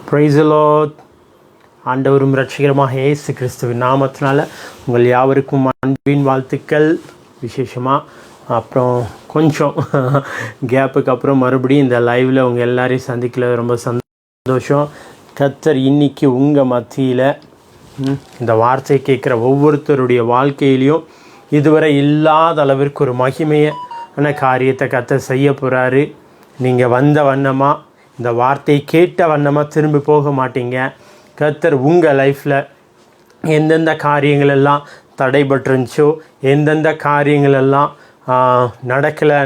Praise the Lord. ஆண்டவரும் இரட்சகருமாக இயேசு கிறிஸ்துவின் நாமத்தினால உங்கள் யாவருக்கும் அன்பின் வாழ்த்துக்கள். விசேஷமாக அப்புறம் கொஞ்சம் கேப்புக்கு அப்புறம் மறுபடியும் இந்த லைவில் உங்கள் எல்லாரையும் சந்திக்கல ரொம்ப சந்தோஷம். கர்த்தர் இன்னைக்கு உங்கள் மத்தியில் இந்த வார்த்தையை கேட்குற ஒவ்வொருத்தருடைய வாழ்க்கையிலையும் இதுவரை இல்லாத அளவிற்கு ஒரு மகிமையான காரியத்தை கர்த்தர் செய்ய போகிறாரு. நீங்கள் வந்த வண்ணமாக இந்த வார்த்தையை கேட்ட வண்ணமாக திரும்பி போக மாட்டீங்க. கர்த்தர் உங்கள் லைஃப்பில் எந்தெந்த காரியங்களெல்லாம் தடைபட்டுருந்துச்சோ, எந்தெந்த காரியங்களெல்லாம்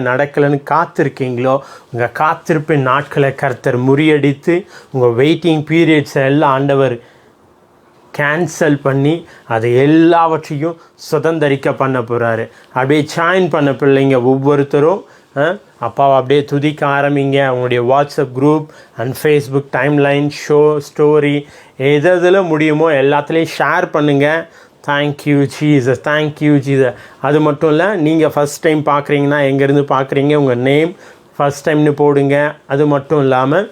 நடக்கலைன்னு காத்திருக்கீங்களோ, உங்கள் காத்திருப்பின் நாட்களை கர்த்தர் முறியடித்து உங்கள் வெயிட்டிங் பீரியட்ஸை எல்லாம் ஆண்டவர் கேன்சல் பண்ணி அதை எல்லாவற்றையும் சுதந்திரிக்க பண்ண போகிறாரு. அப்படியே ஜாயின் பண்ண பிள்ளைங்க ஒவ்வொருத்தரும் அப்பாவை அப்படியே துதிக்க ஆரம்பிங்க. அவங்களுடைய WhatsApp group and Facebook timeline story எதில் முடியுமோ எல்லாத்துலேயும் ஷேர் பண்ணுங்கள். Thank you Jesus, thank you Jesus. அது மட்டும் இல்லை, நீங்கள் ஃபஸ்ட் டைம் பார்க்குறீங்கன்னா எங்கேருந்து பார்க்குறீங்க, உங்கள் நேம் ஃபஸ்ட் டைம்னு போடுங்க. அது மட்டும் இல்லாமல்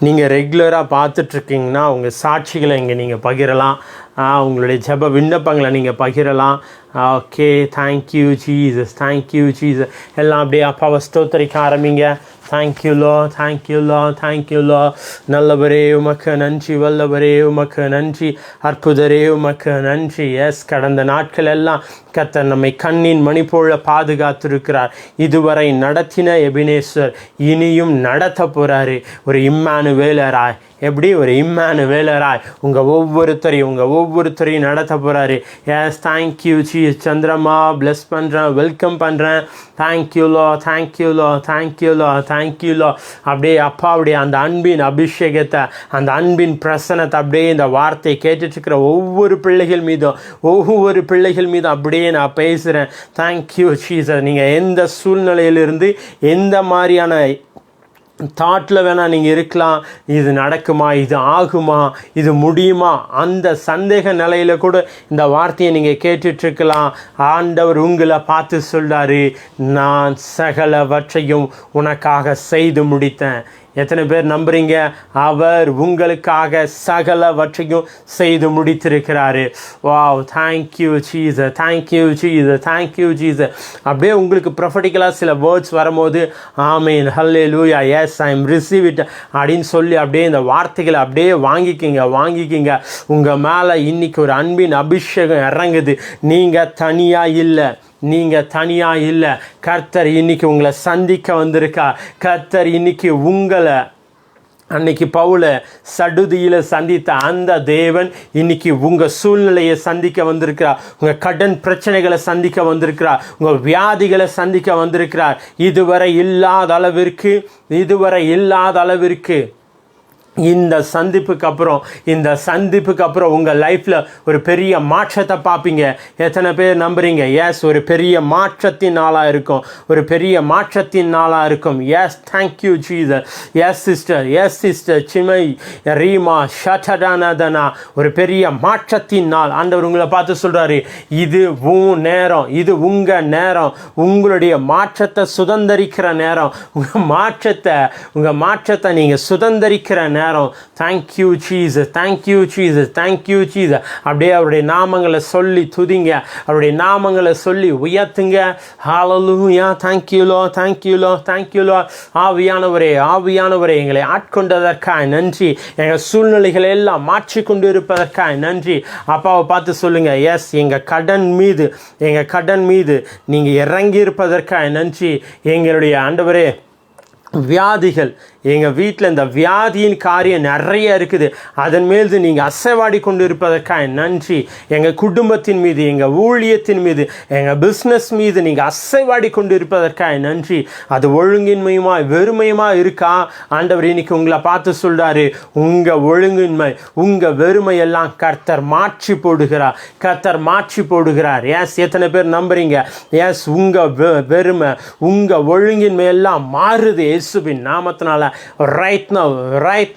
நீங்கள் ரெகுலராக பார்த்துட்ருக்கீங்கன்னா உங்கள் சாட்சிகளை இங்கே நீங்கள் பகிரலாம். உங்களுடைய ஜெப விண்ணப்பங்களை நீங்கள் பகிரலாம். Okay, thank you Jesus, thank you Jesus. எல்லாம் அப்படியே அப்பாவை ஸ்தோத்திரிக்க ஆரம்பிங்க. Thank you Lord, thank you Lord, thank you low. நல்லவரே உமக்கு நன்றி, வல்லவரே உமக்கு நன்றி, அற்புதரே உமக்கு நன்றி. எஸ், கடந்த நாட்கள் எல்லாம் கர்த்தர் நம்மை கண்ணின் மணி போல பாதுகாத்திருக்கிறார். இதுவரை நடத்தின எபினேஸ்வர் இனியும் நடத்த போகிறாரு. ஒரு இம்மானுவேலராய், எப்படி ஒரு இம்மானுவேலராய் உங்கள் ஒவ்வொருத்தரையும் நடத்த போகிறாரு. எஸ், தேங்க்யூ ஜீ. சந்திரமா பிளஸ் பண்ணுறேன், வெல்கம் பண்ணுறேன். Thank you Lord, thank you Lord, thank you Lord, thank you low. அப்படியே அப்பாவுடைய அந்த அன்பின் அபிஷேகத்தை, அந்த அன்பின் பிரசனத்தை அப்படியே இந்த வார்த்தையை கேட்டுட்ருக்கிற ஒவ்வொரு பிள்ளைகள் மீதும் அப்படியே நான் பேசுகிறேன். Thank you Jesus. நீங்கள் எந்த சூழ்நிலையிலிருந்து எந்த மாதிரியான தாட்டில் வேணால் நீங்கள் இருக்கலாம். இது நடக்குமா, இது ஆகுமா, இது முடியுமா, அந்த சந்தேக நிலையில் கூட இந்த வார்த்தையை நீங்கள் கேட்டுட்ருக்கலாம். ஆண்டவர் உங்களை பார்த்து சொல்கிறாரு, நான் சகலவற்றையும் உனக்காக செய்து முடித்தேன். எத்தனை பேர் நம்புறீங்க? அவர் உங்களுக்காக சகலவற்றையும் செய்து முடித்திருக்கிறாரு. Wow, thank you Jesus, thank you Jesus, thank you Jesus. அப்படியே உங்களுக்கு ப்ரொஃபட்டிக்கலாக சில வேர்ட்ஸ் வரும்போது amen, hallelujah, yes I am receive it அப்படின்னு சொல்லி அப்படியே இந்த வார்த்தைகளை அப்படியே வாங்கிக்கிங்க. உங்கள் மேலே இன்னைக்கு ஒரு அன்பின் அபிஷேகம் இறங்குது. நீங்கள் தனியாக இல்லை. கர்த்தர் இன்னைக்கு உங்களை சந்திக்க வந்திருக்கா. கர்த்தர் இன்னைக்கு உங்களை அன்னைக்கு பவுலை சடுதியில் சந்தித்த அந்த தேவன் இன்னைக்கு உங்கள் சூழ்நிலையை சந்திக்க வந்திருக்கிறார். உங்கள் கடன் பிரச்சனைகளை சந்திக்க வந்திருக்கிறார். உங்கள் வியாதிகளை சந்திக்க வந்திருக்கிறார். இதுவரை இல்லாத அளவிற்கு இந்த சந்திப்புக்கு அப்புறம் உங்கள் லைஃப்பில் ஒரு பெரிய மாற்றத்தை பார்ப்பீங்க. எத்தனை பேர் நம்புறீங்க? எஸ், ஒரு பெரிய மாற்றத்தின் நாளாக இருக்கும். Yes, thank you Jesus. Yes sister சிமை ரீமா ஷட்டடானதனா, ஒரு பெரிய மாற்றத்தின் நாள். ஆண்டவர் உங்களை பார்த்து சொல்கிறாரு, இது உங்கள் நேரம், உங்களுடைய மாற்றத்தை சுதந்திரிக்கிற நேரம், உங்கள் மாற்றத்தை நீங்கள் சுதந்திரிக்கிற நேரம். Thank you Jesus, thank you Jesus, thank you Jesus. அப்படியே அவருடைய நாமங்களை சொல்லி துதிங்க, அவருடைய நாமங்களை சொல்லி உயர்த்துங்க. Hallelujah, thank you Lord, thank you Lord, thank you Lord. ஆவியானவரே, எங்களை ஆட்கொண்டதற்காக நன்றி. எங்கள் சூழ்நிலைகளை எல்லாம் மாற்றிக்கொண்டு இருப்பதற்காக நன்றி. அப்பாவை பார்த்து சொல்லுங்க, எஸ், எங்கள் கடன் மீது நீங்கள் இறங்கி இருப்பதற்காக நன்றி. எங்களுடைய ஆண்டவரே, வியாதிகள், எங்கள் வீட்டில் இந்த வியாதியின் காரியம் நிறைய இருக்குது, அதன் மீது நீங்கள் அசைவாடி கொண்டு இருப்பதற்காக நன்றி. எங்கள் குடும்பத்தின் மீது, எங்கள் ஊழியத்தின் மீது, எங்கள் பிஸ்னஸ் மீது நீங்கள் அசைவாடி கொண்டு இருப்பதற்காக நன்றி. அது ஒழுங்கின்மையுமா வெறுமையுமா இருக்கா? ஆண்டவர் இன்னைக்கு உங்களை பார்த்து சொல்கிறாரு, உங்கள் ஒழுங்கின்மை, உங்கள் வெறுமையெல்லாம் கர்த்தர் மாற்றி போடுகிறார். எஸ், எத்தனை பேர் நம்புறீங்க? எஸ், உங்கள் வெறுமை, உங்கள் ஒழுங்கின்மை எல்லாம் மாறுது இயேசுவின் நாமத்தினால. ரைட்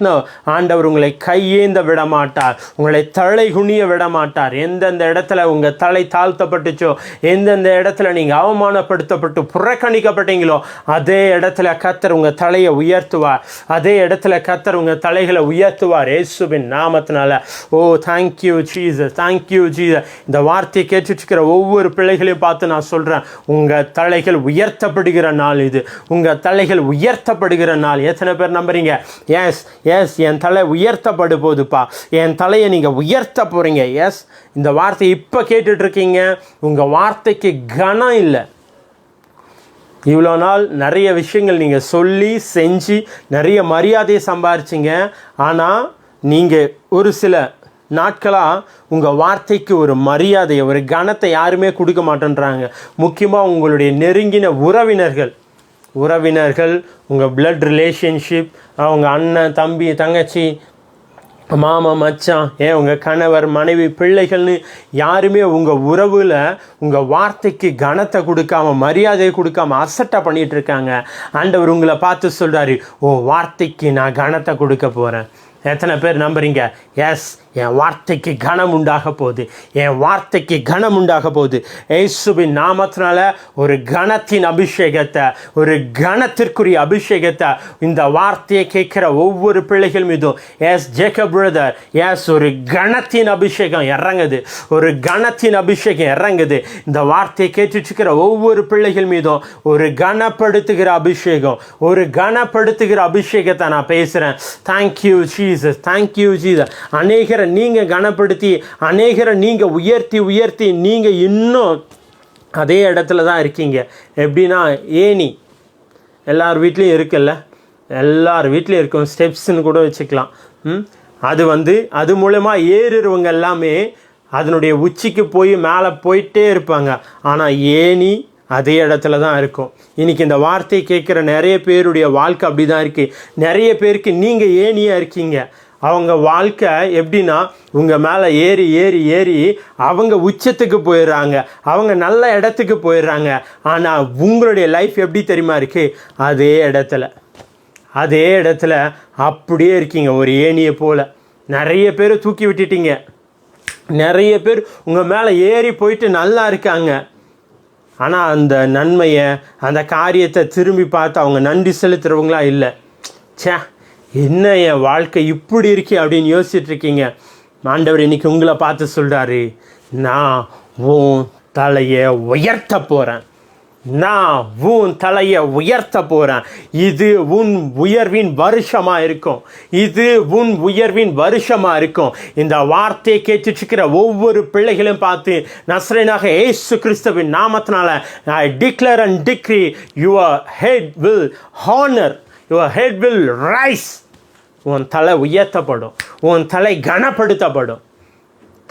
நவ் ஆண்டவர் உங்களை கையேந்த விட மாட்டார், உங்களை தலை குனிய விட மாட்டார். எந்தெந்த இடத்துல உங்கள் தலை தாழ்த்தப்பட்டுச்சோ, எந்தெந்த இடத்துல நீங்கள் அவமானப்படுத்தப்பட்டு புறக்கணிக்கப்பட்டீங்களோ, அதே இடத்துல கர்த்தர் உங்கள் தலையை உயர்த்துவார். அதே இடத்துல கர்த்தர் உங்கள் தலைகளை உயர்த்துவார் இயேசுவின் நாமத்தினால. ஓ தேங்க்யூ ஜீசஸ், தேங்க்யூ ஜீசஸ். இந்த வார்த்தையை கேட்டுச்சுக்கிற ஒவ்வொரு பிள்ளைகளையும் பார்த்து நான் சொல்கிறேன், உங்கள் தலைகள் உயர்த்தப்படுகிற நாள் இது. உங்கள் தலைகள் உயர்த்தப்படுகிற நாள். எத்தனை பேர் நம்புறீங்க? எஸ் எஸ், என் தலை உயர்த்தப்படு போதுப்பா, என் தலையை நீங்கள் உயர்த்த போகிறீங்க. எஸ், இந்த வார்த்தையை இப்போ கேட்டுட்ருக்கீங்க. உங்கள் வார்த்தைக்கு கனம் இல்லை. இவ்வளோ நாள் நிறைய விஷயங்கள் நீங்கள் சொல்லி செஞ்சு நிறைய மரியாதையை சம்பாரிச்சிங்க. ஆனால் நீங்கள் ஒரு சில நாட்களாக உங்கள் வார்த்தைக்கு ஒரு மரியாதையை, ஒரு கனத்தை யாருமே கொடுக்க மாட்டேன்றாங்க. முக்கியமாக உங்களுடைய நெருங்கின உறவினர்கள், உங்கள் பிளட் ரிலேஷன்ஷிப், அவங்க அண்ணன், தம்பி, தங்கச்சி, மாமா, மச்சான், உங்கள் கணவர், மனைவி, பிள்ளைகள்னு யாருமே உங்கள் உறவில் உங்கள் வார்த்தைக்கு கனத்தை கொடுக்காம, மரியாதையை கொடுக்காம அசட்டை பண்ணிகிட்ருக்காங்க. ஆண்டவர் உங்களை பார்த்து சொல்கிறாரு, உன் வார்த்தைக்கு நான் கனத்தை கொடுக்க போகிறேன். எத்தனை பேர் நம்புறீங்க? எஸ், என் வார்த்தைக்கு கனம் உண்டாக போகுது, என் வார்த்தைக்கு கனம் உண்டாக போகுது. இயேசுவின் நாமத்தினால ஒரு கனத்தின் அபிஷேகத்தை, ஒரு கனத்திற்குரிய அபிஷேகத்தை இந்த வார்த்தையை கேட்குற ஒவ்வொரு பிள்ளைகள் மீதும், எஸ் ஜேக்கப் பிரதர், எஸ் ஒரு கனத்தின் அபிஷேகம் இறங்குது, ஒரு கனத்தின் அபிஷேகம் இறங்குது. இந்த வார்த்தையை கேட்டுச்சுக்கிற ஒவ்வொரு பிள்ளைகள் மீதும் ஒரு கனப்படுத்துகிற அபிஷேகம், ஒரு கனப்படுத்துகிற அபிஷேகத்தை நான் பேசுகிறேன். Thank you Jesus, thank you Jesus. அநேகரை நீங்கள் கனப்படுத்தி, அநேகரை நீங்கள் உயர்த்தி நீங்கள் இன்னும் அதே இடத்துல தான் இருக்கீங்க. எப்படின்னா, ஏணி எல்லார் வீட்லேயும் இருக்குல்ல, எல்லார் வீட்லேயும் இருக்கும், ஸ்டெப்ஸ்ன்னு கூட வச்சுக்கலாம். அது மூலமா ஏறுறவங்க எல்லாமே அதனுடைய உச்சிக்கு போய் மேலே போயிட்டே இருப்பாங்க. ஆனால் ஏணி அதே இடத்துல தான் இருக்கும். இன்றைக்கி இந்த வார்த்தையை கேட்குற நிறைய பேருடைய வாழ்க்கை அப்படி தான் இருக்குது. நிறைய பேருக்கு நீங்கள் ஏணியாக இருக்கீங்க. அவங்க வாழ்க்கை எப்படின்னா, உங்கள் மேலே ஏறி அவங்க உச்சத்துக்கு போயிடுறாங்க, அவங்க நல்ல இடத்துக்கு போயிடுறாங்க. ஆனால் உங்களுடைய லைஃப் எப்படி தெரியுமா இருக்குது? அதே இடத்துல அப்படியே இருக்கீங்க, ஒரு ஏணியை போல். நிறைய பேர் தூக்கி விட்டுட்டீங்க, நிறைய பேர் உங்கள் மேலே ஏறி போயிட்டு நல்லா இருக்காங்க. ஆனால் அந்த நன்மையை, அந்த காரியத்தை திரும்பி பார்த்து அவங்க நன்றி செலுத்துகிறவங்களா இல்லை. என்ன என் வாழ்க்கை இப்படி இருக்கே அப்படின்னு யோசிச்சுட்டு இருக்கீங்க. ஆண்டவர் இன்னைக்கு உங்களை பார்த்து சொல்கிறாரு, நான் உன் தலையை உயர்த்த போகிறேன், நான் உன் தலையை உயர்த்த போகிறேன். இது உன் உயர்வின் வருஷமாக இருக்கும், இது உன் உயர்வின் வருஷமாக இருக்கும். இந்த வார்த்தையை கேட்டுச்சுக்கிற ஒவ்வொரு பிள்ளைகளையும் பார்த்து நசரேயனாக இயேசு கிறிஸ்துவின் நாமத்தினால I declare and decree, your head will honour, your head will rise. உன் தலை உயர்த்தப்படும், உன் தலை கனப்படுத்தப்படும்.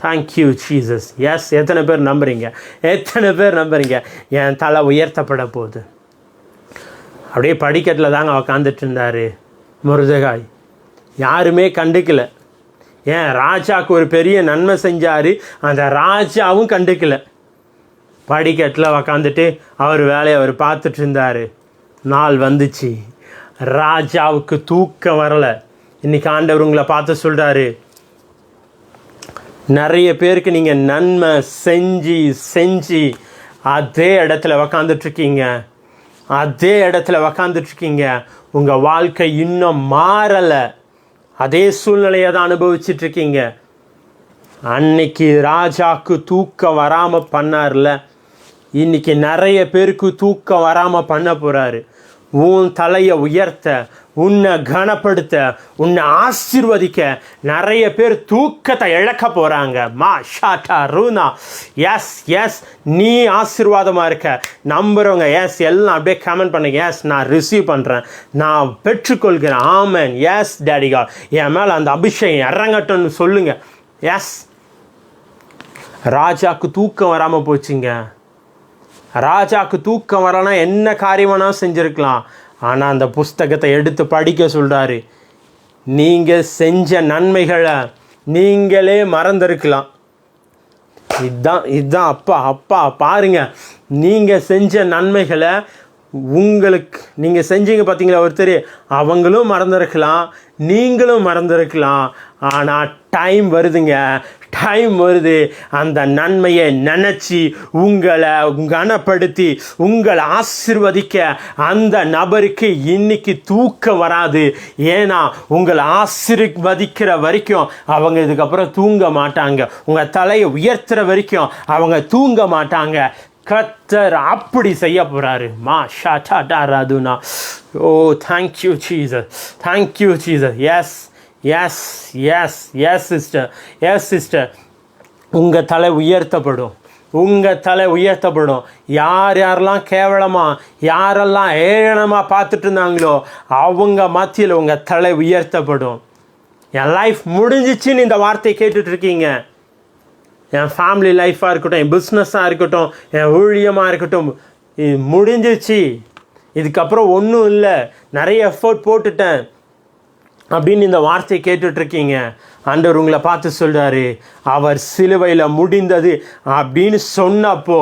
Thank you Jesus. எஸ், எத்தனை பேர் நம்புறீங்க? என் தலை உயர்த்தப்பட போகுது. அப்படியே படிக்கட்டில் தாங்க உக்காந்துட்டு இருந்தார் மொர்தெகாய். யாருமே கண்டுக்கல. ராஜாவுக்கு ஒரு பெரிய நன்மை செஞ்சார், அந்த ராஜாவும் கண்டுக்கல. படிக்கட்டில் உக்காந்துட்டு அவர் வேலையை அவர் பார்த்துட்டு இருந்தார். நாள் வந்துச்சு, ராஜாவுக்கு தூக்கம் வரலை. இன்றைக்கி ஆண்டவர் உங்களை பார்த்து சொல்கிறாரு, நிறைய பேருக்கு நீங்கள் நன்மை செஞ்சு அதே இடத்துல உக்காந்துட்ருக்கீங்க. உங்கள் வாழ்க்கை இன்னும் மாறலை, அதே சூழ்நிலையை தான் அனுபவிச்சிட்ருக்கீங்க. அன்னைக்கு ராஜாவுக்கு தூக்கம் வராமல் பண்ணார்ல, இன்றைக்கி நிறைய பேருக்கு தூக்கம் வராமல் பண்ண போகிறாரு. உன் தலையை உயர்த்த, உன்னை கனப்படுத்த, உன்னை ஆசீர்வதிக்க நிறைய பேர் தூக்கத்தை இழக்க போகிறாங்க. மா ஷாட்டா ரூனா. எஸ், நீ ஆசீர்வாதமாக இருக்க நம்புகிறவங்க எஸ் எல்லாம் அப்படியே கமெண்ட் பண்ணுங்க. எஸ், நான் ரிசீவ் பண்ணுறேன், நான் பெற்றுக்கொள்கிறேன். ஆமேன். எஸ் டேடிகா, என் மேலே அந்த அபிஷேகம் இறங்கட்டும்னு சொல்லுங்கள். எஸ், ராஜாவுக்கு தூக்கம் வராமல் போச்சுங்க. ராஜாவுக்கு தூக்கம் வரலன்னா என்ன காரியமானா செஞ்சுருக்கலாம். ஆனால் அந்த புஸ்தகத்தை எடுத்து படிக்க சொல்கிறாரு. நீங்கள் செஞ்ச நன்மைகளை நீங்களே மறந்துருக்கலாம். இதுதான் அப்பா பாருங்க, நீங்கள் செஞ்ச நன்மைகளை உங்களுக்கு நீங்கள் செஞ்சீங்க பார்த்தீங்களா ஒருத்தர், அவங்களும் மறந்துருக்கலாம், நீங்களும் மறந்துருக்கலாம். ஆனால் டைம் வருதுங்க, டைம் வருது. அந்த நன்மையை நினச்சி உங்களை கனப்படுத்தி உங்களை ஆசீர்வதிக்க அந்த நபருக்கு இன்னைக்கு தூக்கம் வராது. ஏன்னா உங்களை ஆசீர்வதிக்கிற வரைக்கும் அவங்க இதுக்கப்புறம் தூங்க மாட்டாங்க. உங்கள் தலையை உயர்த்துற வரைக்கும் அவங்க தூங்க மாட்டாங்க. கர்த்தர் அப்படி செய்ய போகிறாரு. மா ஷாட்டா ராதுனா. Oh thank you Jesus, thank you Jesus. Yes yes yes yes sister, yes sister. உங்கள் தலை உயர்த்தப்படும், உங்கள் தலை உயர்த்தப்படும். யாரெல்லாம் கேவலமாக, யாரெல்லாம் ஏளனமாக பார்த்துட்டு இருந்தாங்களோ அவங்க மத்தியில் உங்கள் தலை உயர்த்தப்படும். என் லைஃப் முடிஞ்சிச்சின்னு இந்த வார்த்தையை கேட்டுட்ருக்கீங்க. என் ஃபேமிலி லைஃபாக இருக்கட்டும், என் பிஸ்னஸாக இருக்கட்டும், என் ஊழியமாக இருக்கட்டும், இது முடிஞ்சிச்சு, இதுக்கப்புறம் ஒன்றும் இல்லை, நிறைய எஃபோர்ட் போட்டுட்டேன் அப்படின்னு இந்த வார்த்தையை கேட்டுட்ருக்கீங்க. ஆண்டவர் உங்களை பார்த்து சொல்கிறாரு, அவர் சிலுவையில் முடிந்தது அப்படின்னு சொன்னப்போ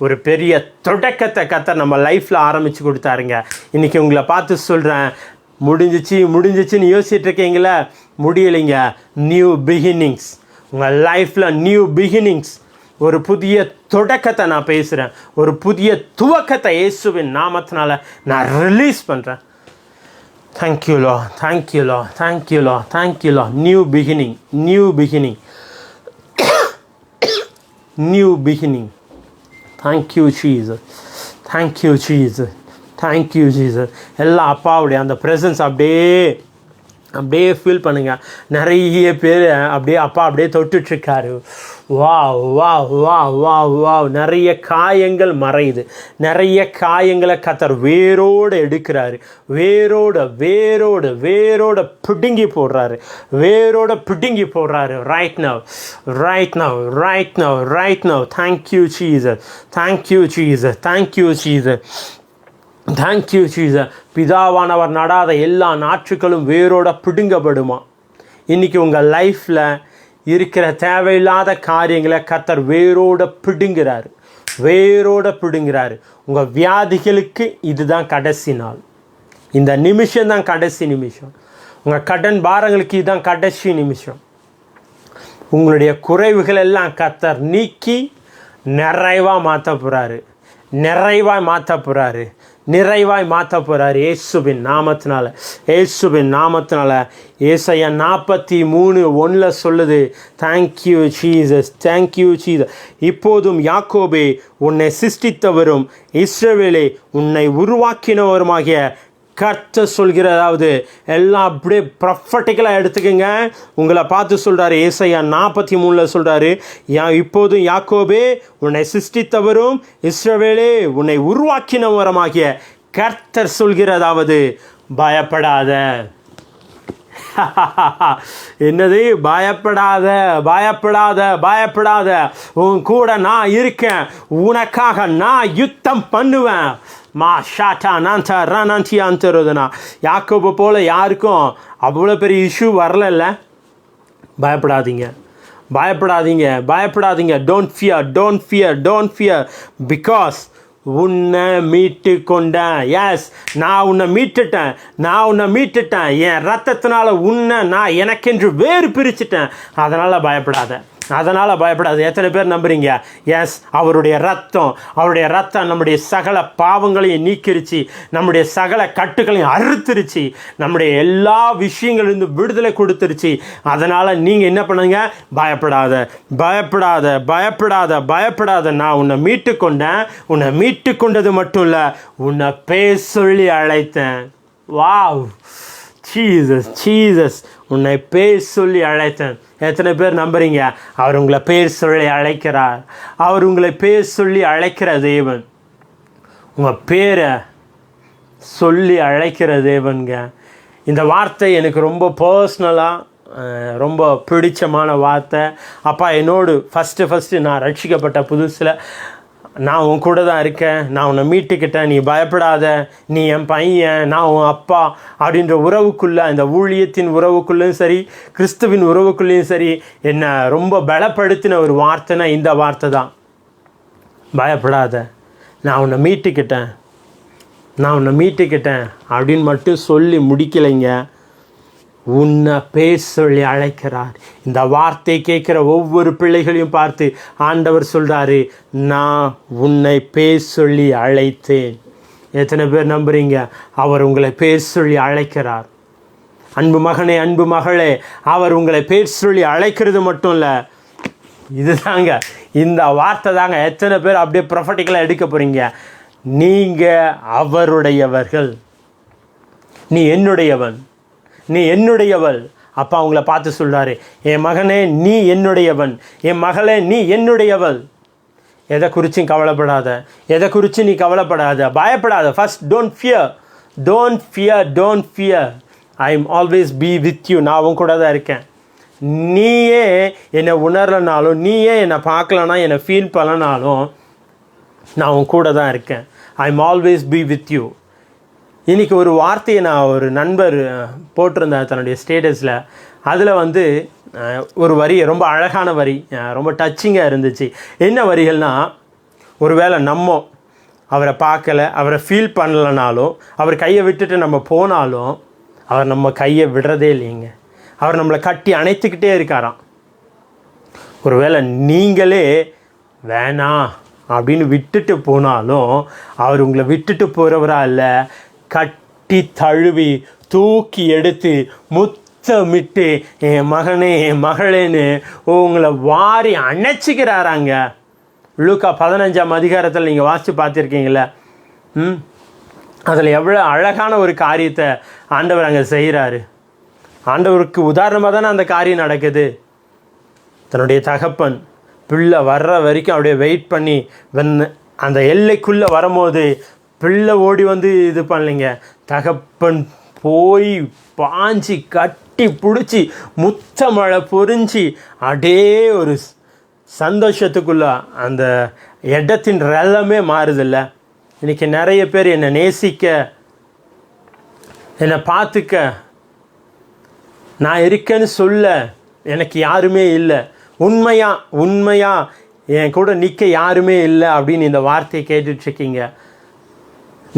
ஒரு பெரிய தொடக்கத்தை கர்த்தர் நம்ம லைஃப்பில் ஆரம்பித்து கொடுத்தாருங்க. இன்றைக்கி உங்களை பார்த்து சொல்கிறேன், முடிஞ்சிச்சின்னு யோசிச்சுட்டு இருக்கீங்களா? முடியலைங்க. நியூ பிகினிங்ஸ் உங்கள் லைஃப்பில், நியூ பிகினிங்ஸ், ஒரு புதிய தொடக்கத்தை நான் பேசுகிறேன். ஒரு புதிய துவக்கத்தை இயேசுவின் நாமத்தினால நான் ரிலீஸ் பண்ணுறேன். Thank you Lord, thank you Lord, thank you Lord, thank you Lord. New beginning, new beginning, new beginning. Thank you Jesus, thank you Jesus, thank you Jesus. எல்லாம் அப்பாவுடைய அந்த ப்ரெசன்ஸ் அப்படியே ஃபீல் பண்ணுங்கள். நிறைய பேர் அப்படியே அப்பா அப்படியே தொட்டுட்ருக்காரு. வா வா வா வா வா. நிறைய காயங்கள் மறையுது, நிறைய காயங்களை கர்த்தர் வேரோடு எடுக்கிறாரு. வேரோட பிடுங்கி போடுறாரு, வேரோட பிடுங்கி போடுறாரு. Right now, right now, right now, right now. Thank you Jesus, thank you Jesus, thank you Jesus, thank you Jesus. பிதாவானவர் நடாத எல்லா நாற்றுகளும் வேரோட பிடுங்கப்படுமா? இன்றைக்கி உங்கள் லைஃப்பில் இருக்கிற தேவையில்லாத காரியங்களை கர்த்தர் வேரோட பிடுங்கிறாரு, வேரோட பிடுங்கிறாரு. உங்கள் வியாதிகளுக்கு இதுதான் கடைசி நாள், இந்த நிமிஷம் தான் கடைசி நிமிஷம். உங்கள் கடன் பாரங்களுக்கு இதுதான் கடைசி நிமிஷம். உங்களுடைய குறைவுகள் எல்லாம் கர்த்தர் நீக்கி நிறைவாக மாற்ற போகிறாரு, நிறைவாய் மாற்ற போகிறாரு, நிறைவாய் மாற்ற போகிறார். இயேசுவின் நாமத்தினால, இயேசுவின் நாமத்தினால. ஏசாயா 43:1 சொல்லுது, தேங்க்யூ ஜீசஸ், தேங்க்யூ ஜீசஸ். இப்போதும் யாக்கோபே உன்னை சிருஷ்டித்தவரும் இஸ்ரவேலே உன்னை உருவாக்கினவருமாகிய கர்த்தர் சொல்கிறதாவது எல்லாம் அப்படியே ப்ரொஃபட்டிக்கலாக எடுத்துக்கோங்க. உங்களை பார்த்து சொல்கிறாரு, ஏசாயா 43 சொல்கிறாரு, இப்போதும் யாக்கோபே உன்னை சிருஷ்டித்தவரும் இஸ்ரவேலே உன்னை உருவாக்கினவருமாகிய கர்த்தர் சொல்கிறதாவது பயப்படாத. என்னது? பயப்படாத, பயப்படாத, பயப்படாத. உன் கூட நான் இருக்கேன், உனக்காக நான் யுத்தம் பண்ணுவேன். மா ஷாட்டா நான்டா ரானான்டி ஆந்தருதுனா. யாக்கோபு போல் யாருக்கும் அவ்வளோ பெரிய இஷ்யூ வரல. பயப்படாதீங்க, பயப்படாதீங்க, பயப்படாதீங்க. Don't fear, don't fear, don't fear. Because உன்னை மீட்டு கொண்டேன். எஸ், நான் உன்னை மீட்டுட்டேன், நான் உன்னை மீட்டுட்டேன். என் ரத்தத்தினால உன்னை நான் எனக்கென்று வேறு பிரிச்சுட்டேன். அதனால் பயப்படாத, அதனால் பயப்படாது. எத்தனை பேர் நம்புறீங்க? எஸ், அவருடைய ரத்தம் நம்முடைய சகல பாவங்களையும் நீக்கிருச்சு, நம்முடைய சகல கட்டுகளையும் அறுத்துருச்சு, நம்முடைய எல்லா விஷயங்களிலிருந்து விடுதலை கொடுத்துருச்சு. அதனால் நீங்கள் என்ன பண்ணுங்க? பயப்படாத, பயப்படாத, பயப்படாத, பயப்படாத. நான் உன்னை மீட்டு கொண்டேன். உன்னை மீட்டு கொண்டது மட்டும் இல்லை, உன்னை பேர் சொல்லி அழைத்தேன். வாவ், ஜீசஸ், ஜீசஸ், உன்னை பேர் சொல்லி அழைத்தேன். எத்தனை பேர் நம்புறீங்க? அவர் உங்களை பேர் சொல்லி அழைக்கிறார். அவர் உங்களை பேர் சொல்லி அழைக்கிற தேவன், உங்கள் பேரை சொல்லி அழைக்கிற தேவனுங்க. இந்த வார்த்தை எனக்கு ரொம்ப பர்சனலாக ரொம்ப பிடிச்சமான வார்த்தை. அப்பா, என்னோடு ஃபஸ்ட்டு நான் ரட்சிக்கப்பட்ட புதுசில் நான் உன் கூட தான் இருக்கேன், நான் உன்னை மீட்டுக்கிட்டேன், நீ பயப்படாத, நீ என் பையன், நான் உன் அப்பா அப்படின்ற உறவுக்குள்ளே, இந்த ஊழியத்தின் உறவுக்குள்ளேயும் சரி, கிறிஸ்துவின் உறவுக்குள்ளேயும் சரி, என்னை ரொம்ப பலப்படுத்தின ஒரு வார்த்தைனா இந்த வார்த்தை தான். பயப்படாத, நான் உன்னை மீட்டுக்கிட்டேன், நான் உன்னை மீட்டுக்கிட்டேன் அப்படின்னு மட்டும் சொல்லி முடிக்கலைங்க. உன்னை பேர் சொல்லி அழைக்கிறார். இந்த வார்த்தை கேட்குற ஒவ்வொரு பிள்ளைகளையும் பார்த்து ஆண்டவர் சொல்கிறாரு, நான் உன்னை பேர் சொல்லி அழைத்தேன். எத்தனை பேர் நம்புறீங்க? அவர் உங்களை பேர் சொல்லி அழைக்கிறார். அன்பு மகனே, அன்பு மகளே, அவர் உங்களை பேர் சொல்லி அழைக்கிறது மட்டும் இல்லை, இதுதாங்க, இந்த வார்த்தை தாங்க எத்தனை பேர் அப்படியே ப்ரொஃபட்டிக்கலாக எடுக்க போகிறீங்க. நீங்கள் அவருடையவர்கள், நீ என்னுடையவன், நீ என்னுடையவள். அப்பா அவங்கள பார்த்து சொல்கிறாரு, என் மகனே நீ என்னுடையவன், என் மகளே நீ என்னுடையவள். எதை குறிச்சும் கவலைப்படாத, எதை குறித்து நீ கவலைப்படாத, பயப்படாத. First don't fear, don't fear, don't fear. I am always be with you. நான் அவன் கூட தான் இருக்கேன். நீயே என்னை உணரலனாலும், நீயே என்னை பார்க்கலனா, என்னை ஃபீல் பண்ணனாலும் நான் உன் கூட தான் இருக்கேன். I am always be with you. இன்றைக்கி ஒரு வார்த்தையை நான் ஒரு நண்பர் போட்டிருந்தேன் தன்னுடைய ஸ்டேட்டஸில். அதில் ஒரு வரி, ரொம்ப அழகான வரி, ரொம்ப டச்சிங்காக இருந்துச்சு. என்ன வரிகள்னால், ஒருவேளை நம்ம அவரை பார்க்கலை, அவரை ஃபீல் பண்ணலைனாலும், அவர் கையை விட்டுட்டு நம்ம போனாலும் அவர் நம்ம கையை விடுறதே இல்லைங்க. அவர் நம்மளை கட்டி அணைத்துக்கிட்டே இருக்காராம். ஒருவேளை நீங்களே வேணாம் அப்படின்னு விட்டுட்டு போனாலும் அவர் உங்களை விட்டுட்டு போகிறவரா இல்லை, கட்டி தழுவி தூக்கி எடுத்து முத்தமிட்டு என் மகனே என் மகளேன்னு உங்களை வாரி அணைச்சிக்கிறாராங்க. லூக்கா 15ஆம் அதிகாரத்தில் நீங்கள் வாசித்து பார்த்துருக்கீங்களே. அதில் எவ்வளோ அழகான ஒரு காரியத்தை ஆண்டவர் அங்கே செய்கிறாரு. ஆண்டவருக்கு உதாரணமாக தானே அந்த காரியம் நடக்குது. தன்னுடைய தகப்பன் பிள்ளை வர்ற வரைக்கும் அப்படியே வெயிட் பண்ணி அந்த எல்லைக்குள்ளே வரும்போது பிள்ளை ஓடி இது பண்ணலைங்க. தகப்பன் போய் பாஞ்சி கட்டி பிடிச்சி முத்தமழை பொறிஞ்சி அப்படியே ஒரு சந்தோஷத்துக்குள்ள அந்த இடத்தின் ரலமே மாறுதில்ல. இன்றைக்கி நிறைய பேர் என்னை நேசிக்க, என்னை பார்த்துக்க, நான் இருக்கேன்னு சொல்ல எனக்கு யாருமே இல்லை, உண்மையாக என் கூட நிற்க யாருமே இல்லை அப்படின்னு இந்த வார்த்தையை கேட்டுட்ருக்கீங்க.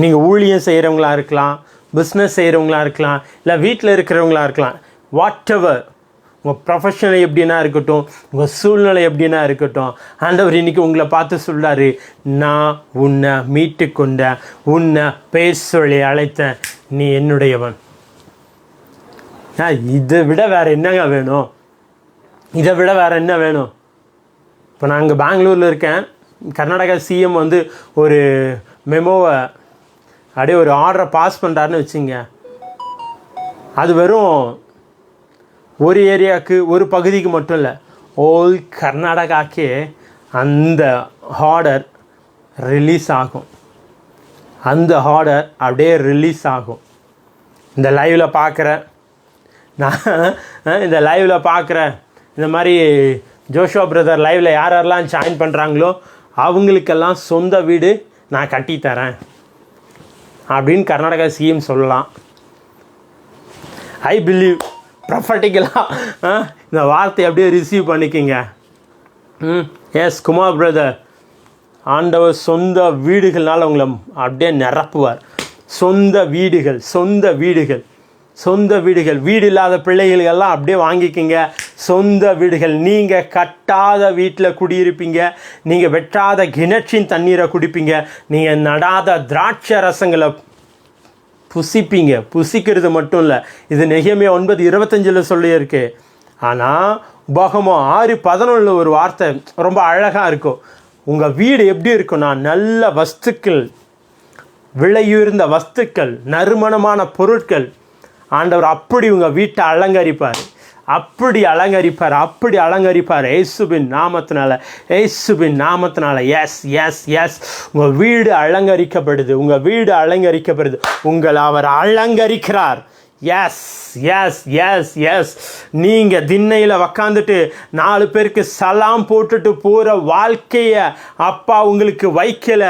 நீங்கள் ஊழியம் செய்கிறவங்களா இருக்கலாம், பிஸ்னஸ் செய்கிறவங்களா இருக்கலாம், இல்லை வீட்டில் இருக்கிறவங்களா இருக்கலாம். வாட் எவர் உங்கள் ப்ரொஃபஷனல் எப்படின்னா இருக்கட்டும், உங்கள் சூழ்நிலை எப்படின்னா இருக்கட்டும், ஆண்டவர் இன்றைக்கி உங்களை பார்த்து சொல்கிறாரு, நான் உன்னை மீட்டு கொண்டேன், உன்னை பேர் சொல்லி அழைத்தேன், நீ என்னுடையவன். இதை விட வேறு என்னங்க வேணும்? இதை விட வேறு என்ன வேணும்? இப்போ நான் இங்கே பெங்களூரில் இருக்கேன். கர்நாடகா சிஎம் ஒரு மெமோவை அப்படியே ஒரு ஆர்டரை பாஸ் பண்ணுறாருன்னு வச்சுங்க. அது வெறும் ஒரு ஏரியாவுக்கு, ஒரு பகுதிக்கு மட்டும் இல்லை, ஓல் கர்நாடகாக்கே அந்த ஆர்டர் ரிலீஸ் ஆகும். அந்த ஆர்டர் அப்படியே ரிலீஸ் ஆகும். இந்த லைவில் பார்க்குறேன், நான் இந்த லைவில் பார்க்குறேன், இந்த மாதிரி ஜோஷுவா பிரதர் லைவில் யாரெல்லாம் ஜாயின் பண்ணுறாங்களோ அவங்களுக்கெல்லாம் சொந்த வீடு நான் கட்டித்தரேன் அப்படின்னு கர்நாடகா சிஎம் சொல்லலாம். ஐ பிலீவ் ப்ரொஃபட்டிக்கலாக இந்த வார்த்தையை அப்படியே ரிசீவ் பண்ணிக்கிங்க. எஸ் குமார் பிரதர், ஆண்டவர் சொந்த வீடுகள்னால் உங்களை அப்படியே நிரப்புவார். சொந்த வீடுகள், சொந்த வீடுகள், சொந்த வீடுகள். வீடு இல்லாத பிள்ளைகளெல்லாம் அப்படியே வாங்கிக்கிங்க. சொந்த வீடுகள். நீங்கள் கட்டாத வீட்டில் குடியிருப்பீங்க, நீங்கள் வெட்டாத கிணற்றின் தண்ணீரை குடிப்பீங்க, நீங்கள் நடாத திராட்சை ரசங்களை புசிப்பீங்க. புசிக்கிறது மட்டும் இல்லை, இது நெகேமியா 9:25 சொல்லியிருக்கு. ஆனால் உபாகமம் 6:11 ஒரு வார்த்தை ரொம்ப அழகாக இருக்கும். உங்கள் வீடு எப்படி இருக்குன்னா, நல்ல வஸ்துக்கள், விலையுயர்ந்த வஸ்துக்கள், நறுமணமான பொருட்கள். ஆண்டவர் அப்படி உங்கள் வீட்டை அலங்கரிப்பார், அப்படி அலங்கரிப்பார், அப்படி அலங்கரிப்பார். இயேசுவின் நாமத்தினால, இயேசுவின் நாமத்தினால. எஸ் எஸ் எஸ் உங்கள் வீடு அலங்கரிக்கப்படுது, உங்கள் வீடு அலங்கரிக்கப்படுது. உங்களை அவர் அலங்கரிக்கிறார். Yes yes yes yes. நீங்கள் திண்ணையில் உக்காந்துட்டு 4 பேருக்கு சலாம் போட்டுட்டு போகிற வாழ்க்கையை அப்பா உங்களுக்கு வைக்கல.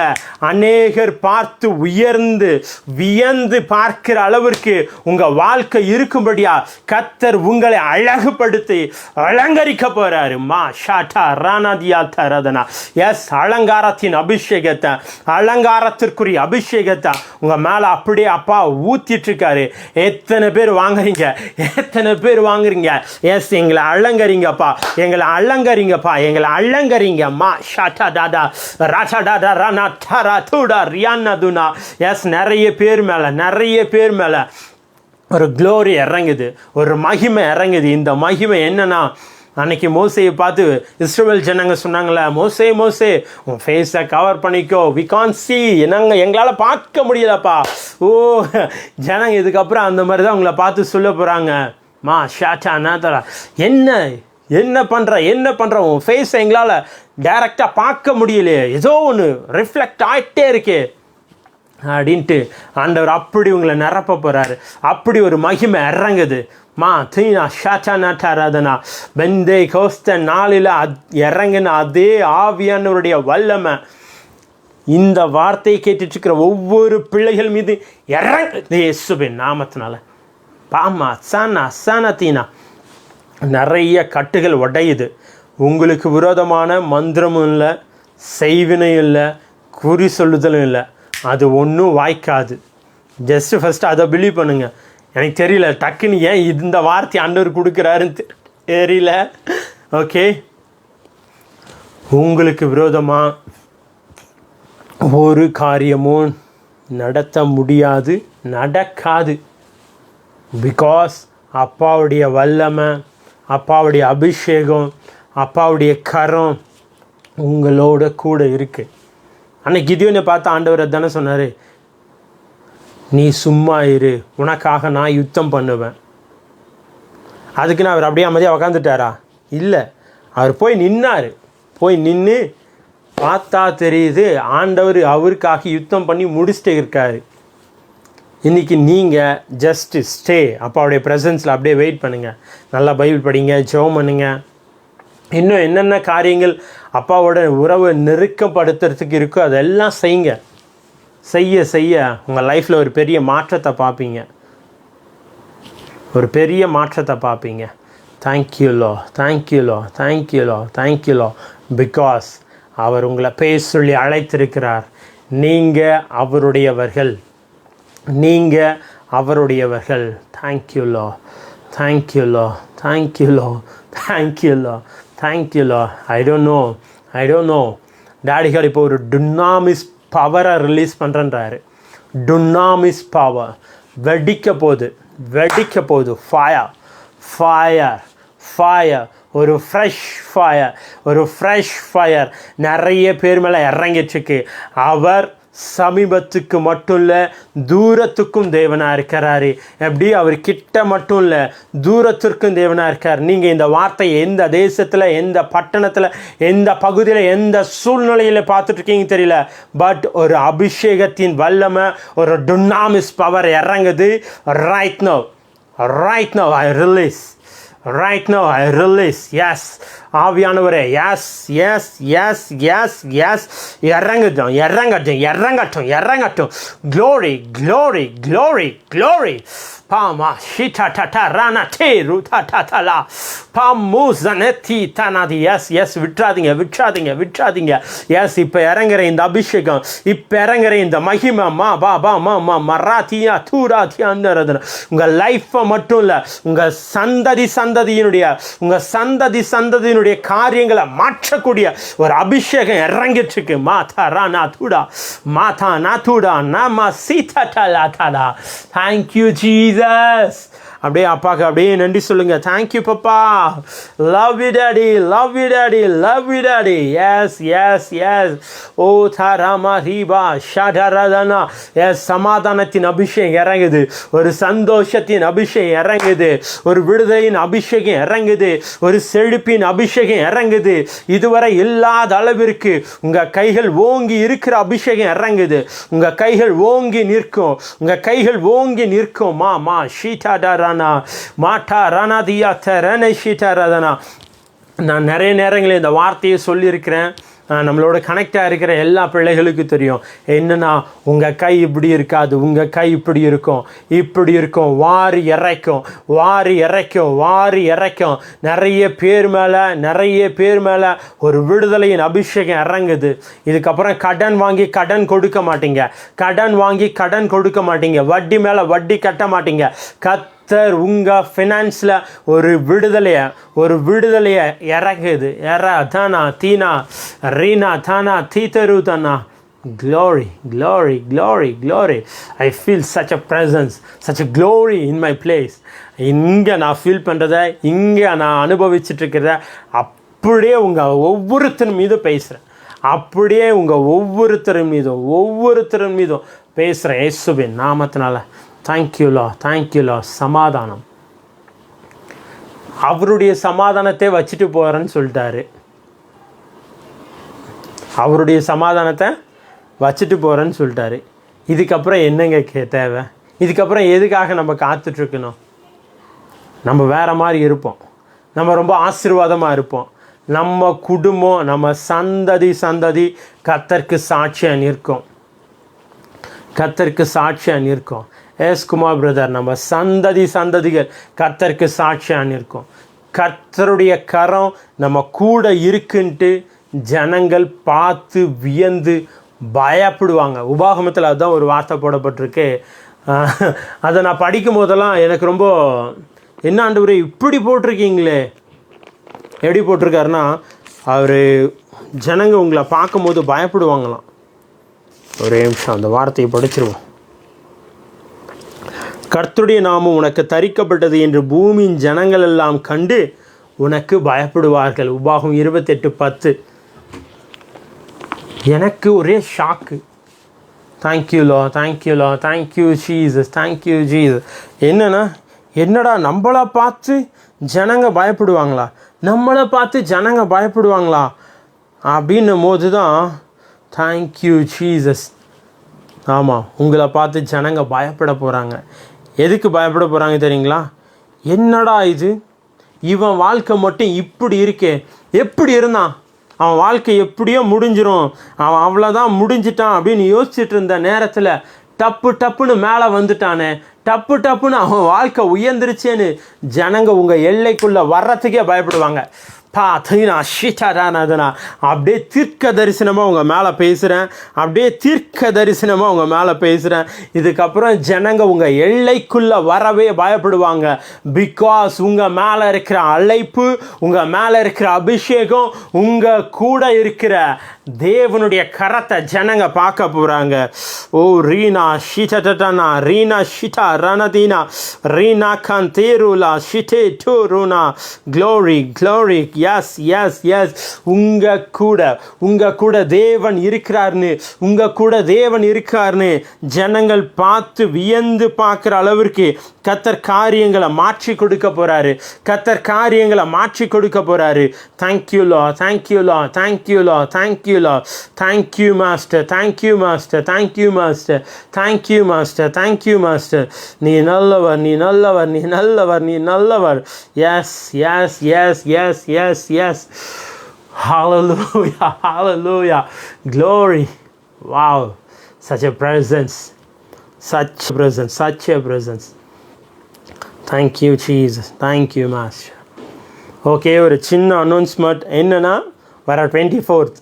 அநேகர் பார்த்து உயர்ந்து வியந்து பார்க்கிற அளவிற்கு உங்கள் வாழ்க்கை இருக்கும்படியா கர்த்தர் உங்களை அழகுபடுத்தி அலங்கரிக்க போகிறாரு. மா ஷாட்டா ரானாதியா தரதனா. எஸ், அலங்காரத்தின் அபிஷேகத்தை, அலங்காரத்திற்குரிய அபிஷேகத்தை உங்கள் மேலே அப்படியே அப்பா ஊற்றிட்டு இருக்காரு. எத்தனை பேர் வாங்குறீங்க? எத்தனை பேர் வாங்குறீங்க? எஸ், எங்களை அலங்கரிங்கப்பா, எங்களை அலங்கரிங்கப்பா, எங்களை அலங்கரிங்க. மா ஷாட்டா டாடா ராட்டா டாடா ரானா டாரா தூடா ரியானா துனா. எஸ், நிறைய பேர் மேலே ஒரு க்ளோரி இறங்குது, ஒரு மகிமை இறங்குது. இந்த மகிமை என்னன்னா, அன்னைக்கு மோசையை பார்த்து இஸ்ரவேல் ஜனங்க சொன்னாங்களே, மோசே உன் ஃபேஸை கவர் பண்ணிக்கோ, வி கான் சி, எங்களால் பார்க்க முடியலப்பா. ஓ, ஜனங்க இதுக்கப்புறம் அந்த மாதிரி தான் உங்களை பார்த்து சொல்ல போகிறாங்க. மா ஷாட்டா நாத்தரா, என்ன பண்ணுற உன் ஃபேஸை எங்களால் டைரெக்டாக பார்க்க முடியலையே, ஏதோ ஒன்று ரிஃப்ளெக்ட் ஆகிட்டே இருக்கே அப்படின்ட்டு ஆண்டவர் அப்படி உங்களை நிரப்ப போகிறாரு. அப்படி ஒரு மகிமை இறங்குது. மா தீனா ஷாச்சா நாட்டாராதனா பெந்தே கோஸ்த நாளில் இறங்கின அதே ஆவியானவருடைய வல்லமை இந்த வார்த்தையை கேட்டுட்ருக்கிற ஒவ்வொரு பிள்ளைகள் மீது இறங்குது இயேசுவின் நாமத்தினால. பாமா சானா சானா தீனா. நிறைய கட்டுகள் உடையுது. உங்களுக்கு விரோதமான மந்திரமும் இல்லை, செய்வினையும் இல்லை, குறி சொல்லுதலும் இல்லை. அது ஒன்றும் வாய்க்காது. ஜஸ்ட்டு ஃபஸ்ட்டு அதை பிலீவ் பண்ணுங்க. எனக்கு தெரியல டக்குன்னு ஏன் இந்த வார்த்தை ஆண்டவர் கொடுக்குறாருன்னு தெரியல. ஓகே, உங்களுக்கு விரோதமாக ஒரு காரியமும் நடத்த முடியாது, நடக்காது. பிகாஸ் அப்பாவுடைய வல்லமை, அப்பாவுடைய அபிஷேகம், அப்பாவுடைய கரம் உங்களோட கூட இருக்குது. அன்னைக்கு கிதியோனை பார்த்து ஆண்டவர் தானே சொன்னார், நீ சும்மா இரு, உனக்காக நான் யுத்தம் பண்ணுவேன். அதுக்குன்னு அவர் அப்படியே அமைதியாக உக்காந்துட்டாரா? இல்லை, அவர் போய் நின்னார். போய் நின்று பார்த்தா தெரியுது ஆண்டவர் அவருக்காக யுத்தம் பண்ணி முடிச்சுட்டு இருக்காரு. இன்றைக்கி நீங்கள் ஜஸ்ட்டு ஸ்டே, அப்பாவுடைய ப்ரெசன்ஸில் அப்படியே வெயிட் பண்ணுங்கள். நல்லா பைபிள் படிங்க, ஜெபம் பண்ணுங்க. இன்னும் என்னென்ன காரியங்கள் அப்பாவோட உறவை நெருக்கப்படுத்துறதுக்கு இருக்கோ அதெல்லாம் செய்யுங்க. செய்ய உங்கள் லைஃப்பில் ஒரு பெரிய மாற்றத்தை பார்ப்பீங்க, ஒரு பெரிய மாற்றத்தை பார்ப்பீங்க. தேங்க்யூலோ. பிகாஸ் அவர் உங்களை பேச சொல்லி அழைத்திருக்கிறார். நீங்கள் அவருடையவர்கள். தேங்க்யூலோ. ஐ டோன்ட் நோ. டாடிகள் இப்போ ஒரு டுனாமிஸ் பவரை ரிலீஸ் பண்ணுறன்றாரு. டுனாமிஸ் பவர் வெடிக்க போகுது. ஃபயர், ஒரு ஃப்ரெஷ் ஃபயர் நிறைய பேர் மேலே இறங்கிட்டுருக்கு. அவர் சமீபத்துக்கு மட்டும் இல்லை, தூரத்துக்கும் தேவனாக இருக்கிறாரு. எப்படி? அவர் கிட்ட மட்டும் இல்லை, தூரத்திற்கும் தேவனாக இருக்கார். நீங்கள் இந்த வார்த்தையை எந்த தேசத்தில், எந்த பட்டணத்தில், எந்த பகுதியில், எந்த சூழ்நிலையில் பார்த்துட்ருக்கீங்க தெரியல. பட் ஒரு அபிஷேகத்தின் வல்லமை, ஒரு டுனாமிஸ் பவர் இறங்குது. Right now I release. Yes, ஆவியானவரே. எஸ். இறங்கட்டும். Glory. பாமா ஷிட்டா டா ரானா டே ரூதா டா பாமு ஜனதி தனாதி. எஸ், விட்றாதீங்க. எஸ், இப்போ இறங்குற இந்த அபிஷேகம், இப்போ இறங்குற இந்த மகிமை, மராத்தியா தூராத்தியான்னு உங்கள் லைஃப்பை மட்டும் இல்லை, உங்கள் சந்ததியினுடைய காரியங்களை மாற்றக்கூடிய ஒரு அபிஷேகம் இறங்கிட்டுருக்கு. மாதா நாத்துடா நாமா சீதா. Thank you Jesus. அப்படியே அப்பாவுக்கு அப்படியே நன்றி சொல்லுங்கள். Thank you papa, love you daddy, love you daddy, love you daddy. Yes yes yes. Oh தாராமா ரீபா ஷடரதனா. எஸ், சமாதானத்தின் அபிஷேகம் இறங்குது, ஒரு சந்தோஷத்தின் அபிஷேகம் இறங்குது, ஒரு விடுதலையின் அபிஷேகம் இறங்குது, ஒரு செழிப்பின் அபிஷேகம் இறங்குது. இதுவரை இல்லாத அளவிற்கு உங்கள் கைகள் ஓங்கி இருக்கிற அபிஷேகம் இறங்குது. உங்கள் கைகள் ஓங்கி நிற்கும், உங்கள் கைகள் ஓங்கி நிற்கும். மா ஷீட்டா ரானா மாட்டா ரானா தியா தரனை ஷீட்டா ரதனா. நான் நிறைய நேரங்களில் இந்த வார்த்தையை சொல்லியிருக்கிறேன். நம்மளோட கனெக்டாக இருக்கிற எல்லா பிள்ளைகளுக்கும் தெரியும் என்னென்னா, உங்கள் கை இப்படி இருக்காது, உங்கள் கை இப்படி இருக்கும், இப்படி இருக்கும். வாரி இறைக்கும், வாரி இறைக்கும், வாரி இறைக்கும். நிறைய பேர் மேலே ஒரு விடுதலையின் அபிஷேகம் இறங்குது. இதுக்கப்புறம் கடன் வாங்கி கடன் கொடுக்க மாட்டீங்க, கடன் வாங்கி கடன் கொடுக்க மாட்டீங்க, வட்டி மேலே வட்டி கட்ட மாட்டீங்க. கர்த்தர் உங்கள் ஃபினான்ஸில் ஒரு விடுதலையை இறங்குது. தானா தீனா ரீனா தானா தீத்தரு தானா. Glory, glory, glory, glory. I feel such a presence, such a glory in my place. இங்கே நான் ஃபீல் பண்ணுறத, இங்கே நான் அனுபவிச்சுட்ருக்கிறத அப்படியே உங்கள் ஒவ்வொருத்தர் மீதும் பேசுகிறேன். அப்படியே உங்கள் ஒவ்வொருத்தரின் மீதும் பேசுகிறேன் இயேசுவின் நாமத்தினால. தேங்க்யூலா, தேங்க்யூலா. சமாதானம், அவருடைய சமாதானத்தை வச்சுட்டு போகிறேன்னு சொல்லிட்டாரு. அவருடைய சமாதானத்தை வச்சுட்டு போகிறேன்னு சொல்லிட்டாரு. இதுக்கப்புறம் என்னங்க தேவை? இதுக்கப்புறம் எதுக்காக நம்ம காத்துட்ருக்கணும்? நம்ம வேறு மாதிரி இருப்போம், நம்ம ரொம்ப ஆசீர்வாதமாக இருப்போம். நம்ம குடும்பம், நம்ம சந்ததி கர்த்தருக்கு சாட்சியாக நிற்கும், கர்த்தருக்கு சாட்சியாக நிற்கும். எஸ் குமார் பிரதர், நம்ம சந்ததிகள் கர்த்தருக்கு சாட்சியாக நிற்கும். கர்த்தருடைய கரம் நம்ம கூட இருக்குன்ட்டு ஜனங்கள் பார்த்து வியந்து பயப்படுவாங்க. உபாகமத்தில் அதுதான் ஒரு வார்த்தை போடப்பட்டிருக்கு. அதை நான் படிக்கும் போதெல்லாம் எனக்கு ரொம்ப, என்ன ஆண்டவரே இப்படி போட்டிருக்கீங்களே. எப்படி போட்டிருக்காருன்னா, அவர் ஜனங்க உங்களை பார்க்கும்போது பயப்படுவாங்களாம். ஒரே நிமிஷம் அந்த வார்த்தையை படிச்சிருவோம். கர்த்தருடைய நாமம் உனக்கு தரிக்கப்பட்டது என்று பூமியின் ஜனங்கள் எல்லாம் கண்டு உனக்கு பயப்படுவார்கள். உபாகம் 28:10. எனக்கு ஒரே shock. Thank you Lord, thank you Lord, thank you Jesus, thank you Jesus. என்னடா நம்மளை பார்த்து ஜனங்க பயப்படுவாங்களா, நம்மளை பார்த்து ஜனங்க பயப்படுவாங்களா அப்படின்னும் போது தான் தேங்க்யூ ஜீசஸ். ஆமாம், உங்களை பார்த்து ஜனங்க பயப்பட போகிறாங்க. எதுக்கு பயப்பட போகிறாங்க தெரியுங்களா? என்னடா இது, இவன் வாழ்க்கை மட்டும் இப்படி இருக்கே, எப்படி இருந்தான், அவன் வாழ்க்கை எப்படியோ முடிஞ்சிடும், அவன் அவ்வளோதான் முடிஞ்சிட்டான் அப்படின்னு யோசிச்சுட்டு இருந்த நேரத்தில் டப்புன்னு மேலே வந்துட்டானே, டப்புன்னு அவன் வாழ்க்கை உயர்ந்துருச்சேன்னு ஜனங்க உங்கள் எல்லைக்குள்ளே வர்றதுக்கே பயப்படுவாங்க. பார்த்தீங்கன்னா ஷீட்டாடானதுனா அப்படியே தீர்க்க தரிசனமாக உங்கள் மேலே பேசுகிறேன், அப்படியே தீர்க்க தரிசனமாக உங்கள் மேலே பேசுகிறேன். இதுக்கப்புறம் ஜனங்க உங்கள் எல்லைக்குள்ளே வரவே பயப்படுவாங்க. பிகாஸ் உங்கள் மேலே இருக்கிற அழைப்பு, உங்கள் மேலே இருக்கிற அபிஷேகம், உங்கள் கூட இருக்கிற தேவனுடைய கரத்தை ஜனங்க பார்க்க போகிறாங்க. ஓ ரீனா ஷீட்டனா ரீனா ஷிட்டா ரணதீனா ரீனா கான் தேருலா ஷிட்டே டூ ரூனா. Glory glory. Yes yes yes. உங்கள் கூட தேவன் இருக்கிறார்னு ஜனங்கள் பார்த்து வியந்து பார்க்குற அளவிற்கு கர்த்தர் காரியங்களை மாற்றி கொடுக்க போகிறாரு. Thank you Lord, thank you Lord, thank you Lord, thank you Lord. Thank you master, thank you master, thank you master, thank you master, thank you master. நீ நல்லவர், நீ நல்லவர், நீ நல்லவர், நீ நல்லவர். Yes yes yes yes yes yes. Hallelujah, hallelujah. Glory. Wow. Such a presence. Such a presence, such a presence. Thank you Jesus. Thank you Master. Okay, ஒரு சின்ன அனௌன்ஸ்மெண்ட் என்னென்னா, வர 24th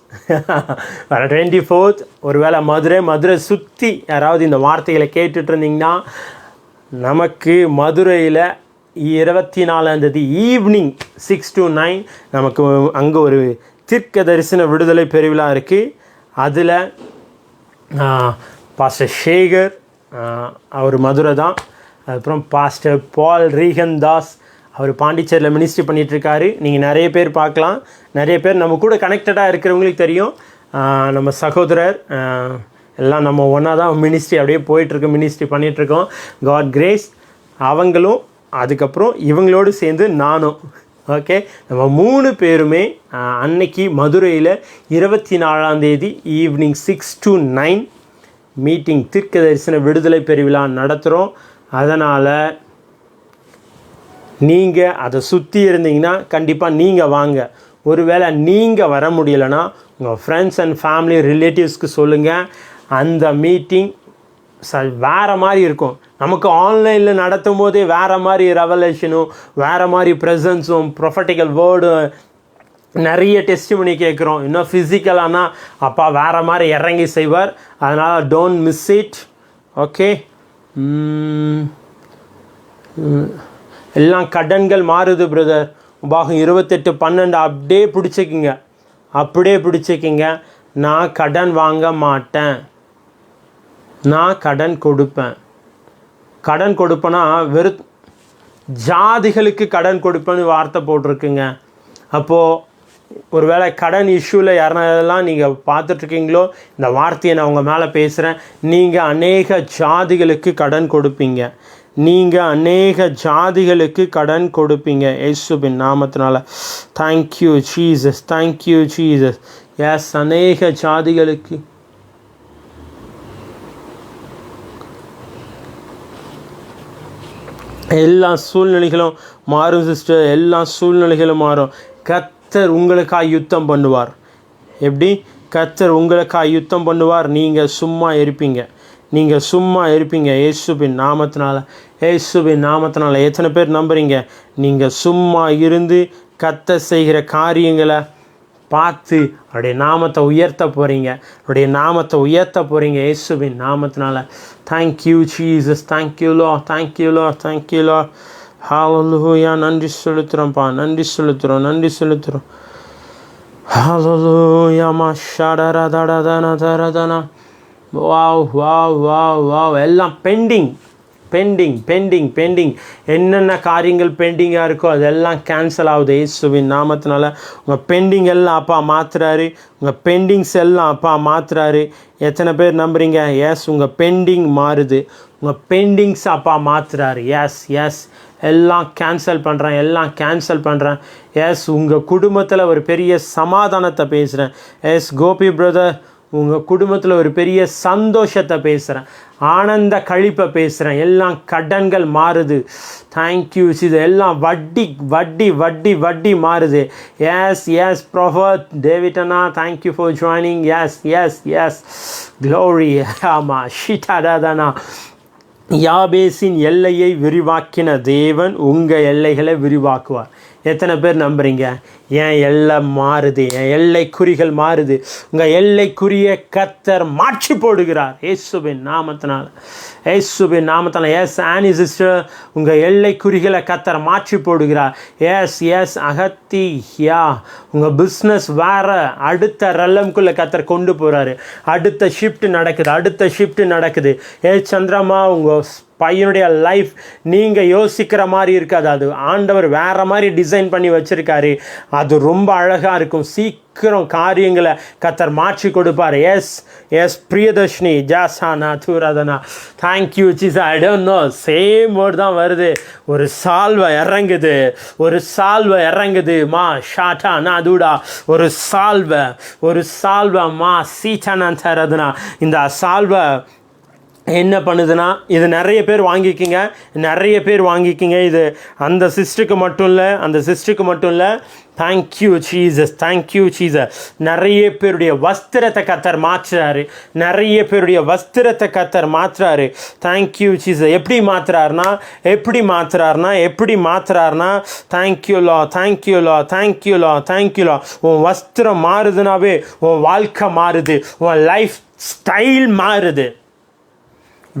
ஒருவேளை மதுரை சுற்றி யாராவது இந்த வார்த்தைகளை கேட்டுட்டு இருந்தீங்கன்னா, நமக்கு மதுரையில் 24 ஈவினிங் 6 to 9 நமக்கு அங்கே ஒரு தீர்க்க தரிசன விடுதலை பெருவிழா இருக்குது. அதில் பாஸ்டர் சேகர் அவர் மதுரை தான், அதுக்கப்புறம் பாஸ்டர் பால் ரீகன் தாஸ், அவர் பாண்டிச்சேரியில் மினிஸ்ட்ரி பண்ணிகிட்ருக்காரு. நீங்கள் நிறைய பேர் பார்க்கலாம், நிறைய பேர் நம்ம கூட கனெக்டடாக இருக்கிறவங்களுக்கு தெரியும். நம்ம சகோதரர் எல்லாம் நம்ம ஒன்றா தான் மினிஸ்ட்ரி அப்படியே போயிட்டுருக்கோம், மினிஸ்ட்ரி பண்ணிகிட்ருக்கோம். God grace. அவங்களும் அதுக்கப்புறம் இவங்களோடு சேர்ந்து நானும், ஓகே, நம்ம 3 பேருமே அன்னைக்கு மதுரையில் 24 ஈவினிங் 6 to 9 மீட்டிங் தீர்க்க தரிசன விடுதலை பெருவிழா நடத்துகிறோம். அதனால் நீங்கள் அதை சுற்றி இருந்தீங்கன்னா கண்டிப்பாக நீங்கள் வாங்க. ஒருவேளை நீங்கள் வர முடியலைன்னா உங்கள் ஃப்ரெண்ட்ஸ் அண்ட் ஃபேமிலி ரிலேட்டிவ்ஸ்க்கு சொல்லுங்கள். அந்த மீட்டிங் வேறு மாதிரி இருக்கும். நமக்கு ஆன்லைனில் நடத்தும் போதே வேறு மாதிரி ரெவலேஷனும் வேறு மாதிரி ப்ரெசன்ஸும் ப்ரொஃபட்டிக்கல் வேர்டும் நிறைய டெஸ்டிமனி கேட்குறோம். இன்னும் ஃபிசிக்கலானா அப்பா வேறு மாதிரி இறங்கி செய்வார். அதனால் டோன்ட் மிஸ் இட். ஓகே, எல்லாம் கடன்கள் மாறுது பிரதர். உபாகம் 28:12 அப்படியே பிடிச்சிக்கிங்க. நான் கடன் வாங்க மாட்டேன், நான் கடன் கொடுப்பேன். கடன் கொடுப்பேன்னா ஜாதிகளுக்கு கடன் கொடுப்பேன்னு வார்த்தை போட்டிருக்குங்க. அப்போது ஒருவேளை கடன் இஷ்யூவில் யாரெல்லாம் நீங்கள் பார்த்துட்ருக்கீங்களோ இந்த வார்த்தையை நான் உங்கள் மேலே பேசுகிறேன். நீங்கள் அநேக ஜாதிகளுக்கு கடன் கொடுப்பீங்க. நீங்கள் அநேக ஜாதிகளுக்கு கடன் கொடுப்பீங்க இயேசுவின் நாமத்தினால. Thank you Jesus, thank you Jesus. Yes, அநேக ஜாதிகளுக்கு. எல்லா சூழ்நிலைகளும் மாறும் சிஸ்டர், எல்லா சூழ்நிலைகளும் மாறும். கர்த்தர் உங்களுக்காக யுத்தம் பண்ணுவார். எப்படி? கர்த்தர் உங்களுக்காக யுத்தம் பண்ணுவார். நீங்கள் சும்மா இருப்பீங்க, நீங்கள் சும்மா இருப்பீங்க இயேசுவின் நாமத்தினால, இயேசுவின் நாமத்தினால. எத்தனை பேர் நம்புறீங்க? நீங்கள் சும்மா இருந்து கர்த்தர் செய்கிற காரியங்களை பார்த்து அவருடைய நாமத்தை உயர்த்த போகிறீங்க, அவருடைய நாமத்தை உயர்த்த போகிறீங்க இயேசுவின் நாமத்தினால. Thank you Jesus, thank you Lord, thank you Lord, thank you Lord. Hallelujah. நன்றி செலுத்துகிறோம்ப்பா, நன்றி செலுத்துகிறோம், நன்றி செலுத்துகிறோம். ஹல்லேலூயா. மாஷடரதடதனதரதன. Wow wow wow wow. எல்லாம் பெண்டிங் பெண்டிங் பெண்டிங் பெண்டிங். என்னென்ன காரியங்கள் பெண்டிங்காக இருக்கோ அதெல்லாம் கேன்சல் ஆகுது இயேசுவின் நாமத்தினால. உங்கள் பெண்டிங் எல்லாம் அப்பா மாற்றுறாரு, உங்கள் பெண்டிங்ஸ் எல்லாம் அப்பா மாற்றுறாரு. எத்தனை பேர் நம்புறீங்க? எஸ், உங்கள் பெண்டிங் மாறுது, உங்கள் பெண்டிங்ஸ் அப்பா மாற்றுறாரு. எஸ் எஸ், எல்லாம் கேன்சல் பண்ணுறேன், எல்லாம் கேன்சல் பண்ணுறேன். எஸ், உங்கள் குடும்பத்தில் ஒரு பெரிய சமாதானத்தை பேசுகிறேன். எஸ் கோபி பிரதர், உங்கள் குடும்பத்தில் ஒரு பெரிய சந்தோஷத்தை பேசுகிறேன், ஆனந்த கழிப்பை பேசுகிறேன். எல்லாம் கடன்கள் மாறுது. தேங்க்யூ. இது எல்லாம் வட்டி வட்டி வட்டி வட்டி மாறுது. எஸ் எஸ் ப்ரொஃபட் டேவிட்டனா, thank you for joining. Yes yes yes, glory. ஆமாம், ஷிட்டாதானா. யாபேசின் எல்லையை விரிவாக்கின தேவன் உங்கள் எல்லைகளை விரிவாக்குவார். எத்தனை பேர் நம்புறீங்க? என் எல்லை மாறுது, என் எல்லைக்குறிகள் மாறுது. உங்கள் எல்லைக்குரிய கர்த்தர் மாற்றி போடுகிறார் இயேசுவின் நாமத்தினால், இயேசுவின் நாமத்தினால். எஸ் ஆனி சிஸ்டர், உங்கள் எல்லைக்குறிகளை கர்த்தர் மாற்றி போடுகிறார். எஸ் எஸ் அகத்தி, யா, உங்கள் பிஸ்னஸ் வேறு அடுத்த ரெல்லம்குள்ளே கர்த்தர் கொண்டு போகிறாரு. அடுத்த ஷிஃப்ட் நடக்குது, அடுத்த ஷிஃப்ட் நடக்குது. சந்திரமா, உங்கள் பையனுடைய லைஃப் நீங்கள் யோசிக்கிற மாதிரி இருக்காது, அது ஆண்டவர் வேறு மாதிரி டிசைன் பண்ணி வச்சுருக்காரு. அது ரொம்ப அழகாக இருக்கும். சீக்கிரம் காரியங்களை கர்த்தர் மாற்றி கொடுப்பார். எஸ் எஸ் பிரியதர்ஷினி, ஜாசானா தூராதனா, thank you Jesus. I don't know, same word தான் வருது. ஒரு சால்வை இறங்குது, ஒரு சால்வை இறங்குது. மா ஷாட்டா நான் தூடா, ஒரு சால்வை மா சீட்டானா தரதுனா. இந்த சால்வை என்ன பண்ணுதுன்னா, இது நிறைய பேர் வாங்கிக்கிங்க, நிறைய பேர் வாங்கிக்கிங்க. இது அந்த சிஸ்டருக்கு மட்டும் இல்லை, தேங்க்யூ ஜீசஸ், தேங்க்யூ ஜீசஸ். நிறைய பேருடைய வஸ்திரத்தை கர்த்தர் மாற்றுறாரு, நிறைய பேருடைய வஸ்திரத்தை கர்த்தர் மாற்றுறாரு. Thank you Jesus. எப்படி மாற்றுறாருனா thank you Lord, thank you Lord, thank you Lord, thank you Lord. உன் வஸ்திரம் மாறுதுனாவே உன் வாழ்க்கை மாறுது, உன் லைஃப் ஸ்டைல் மாறுது.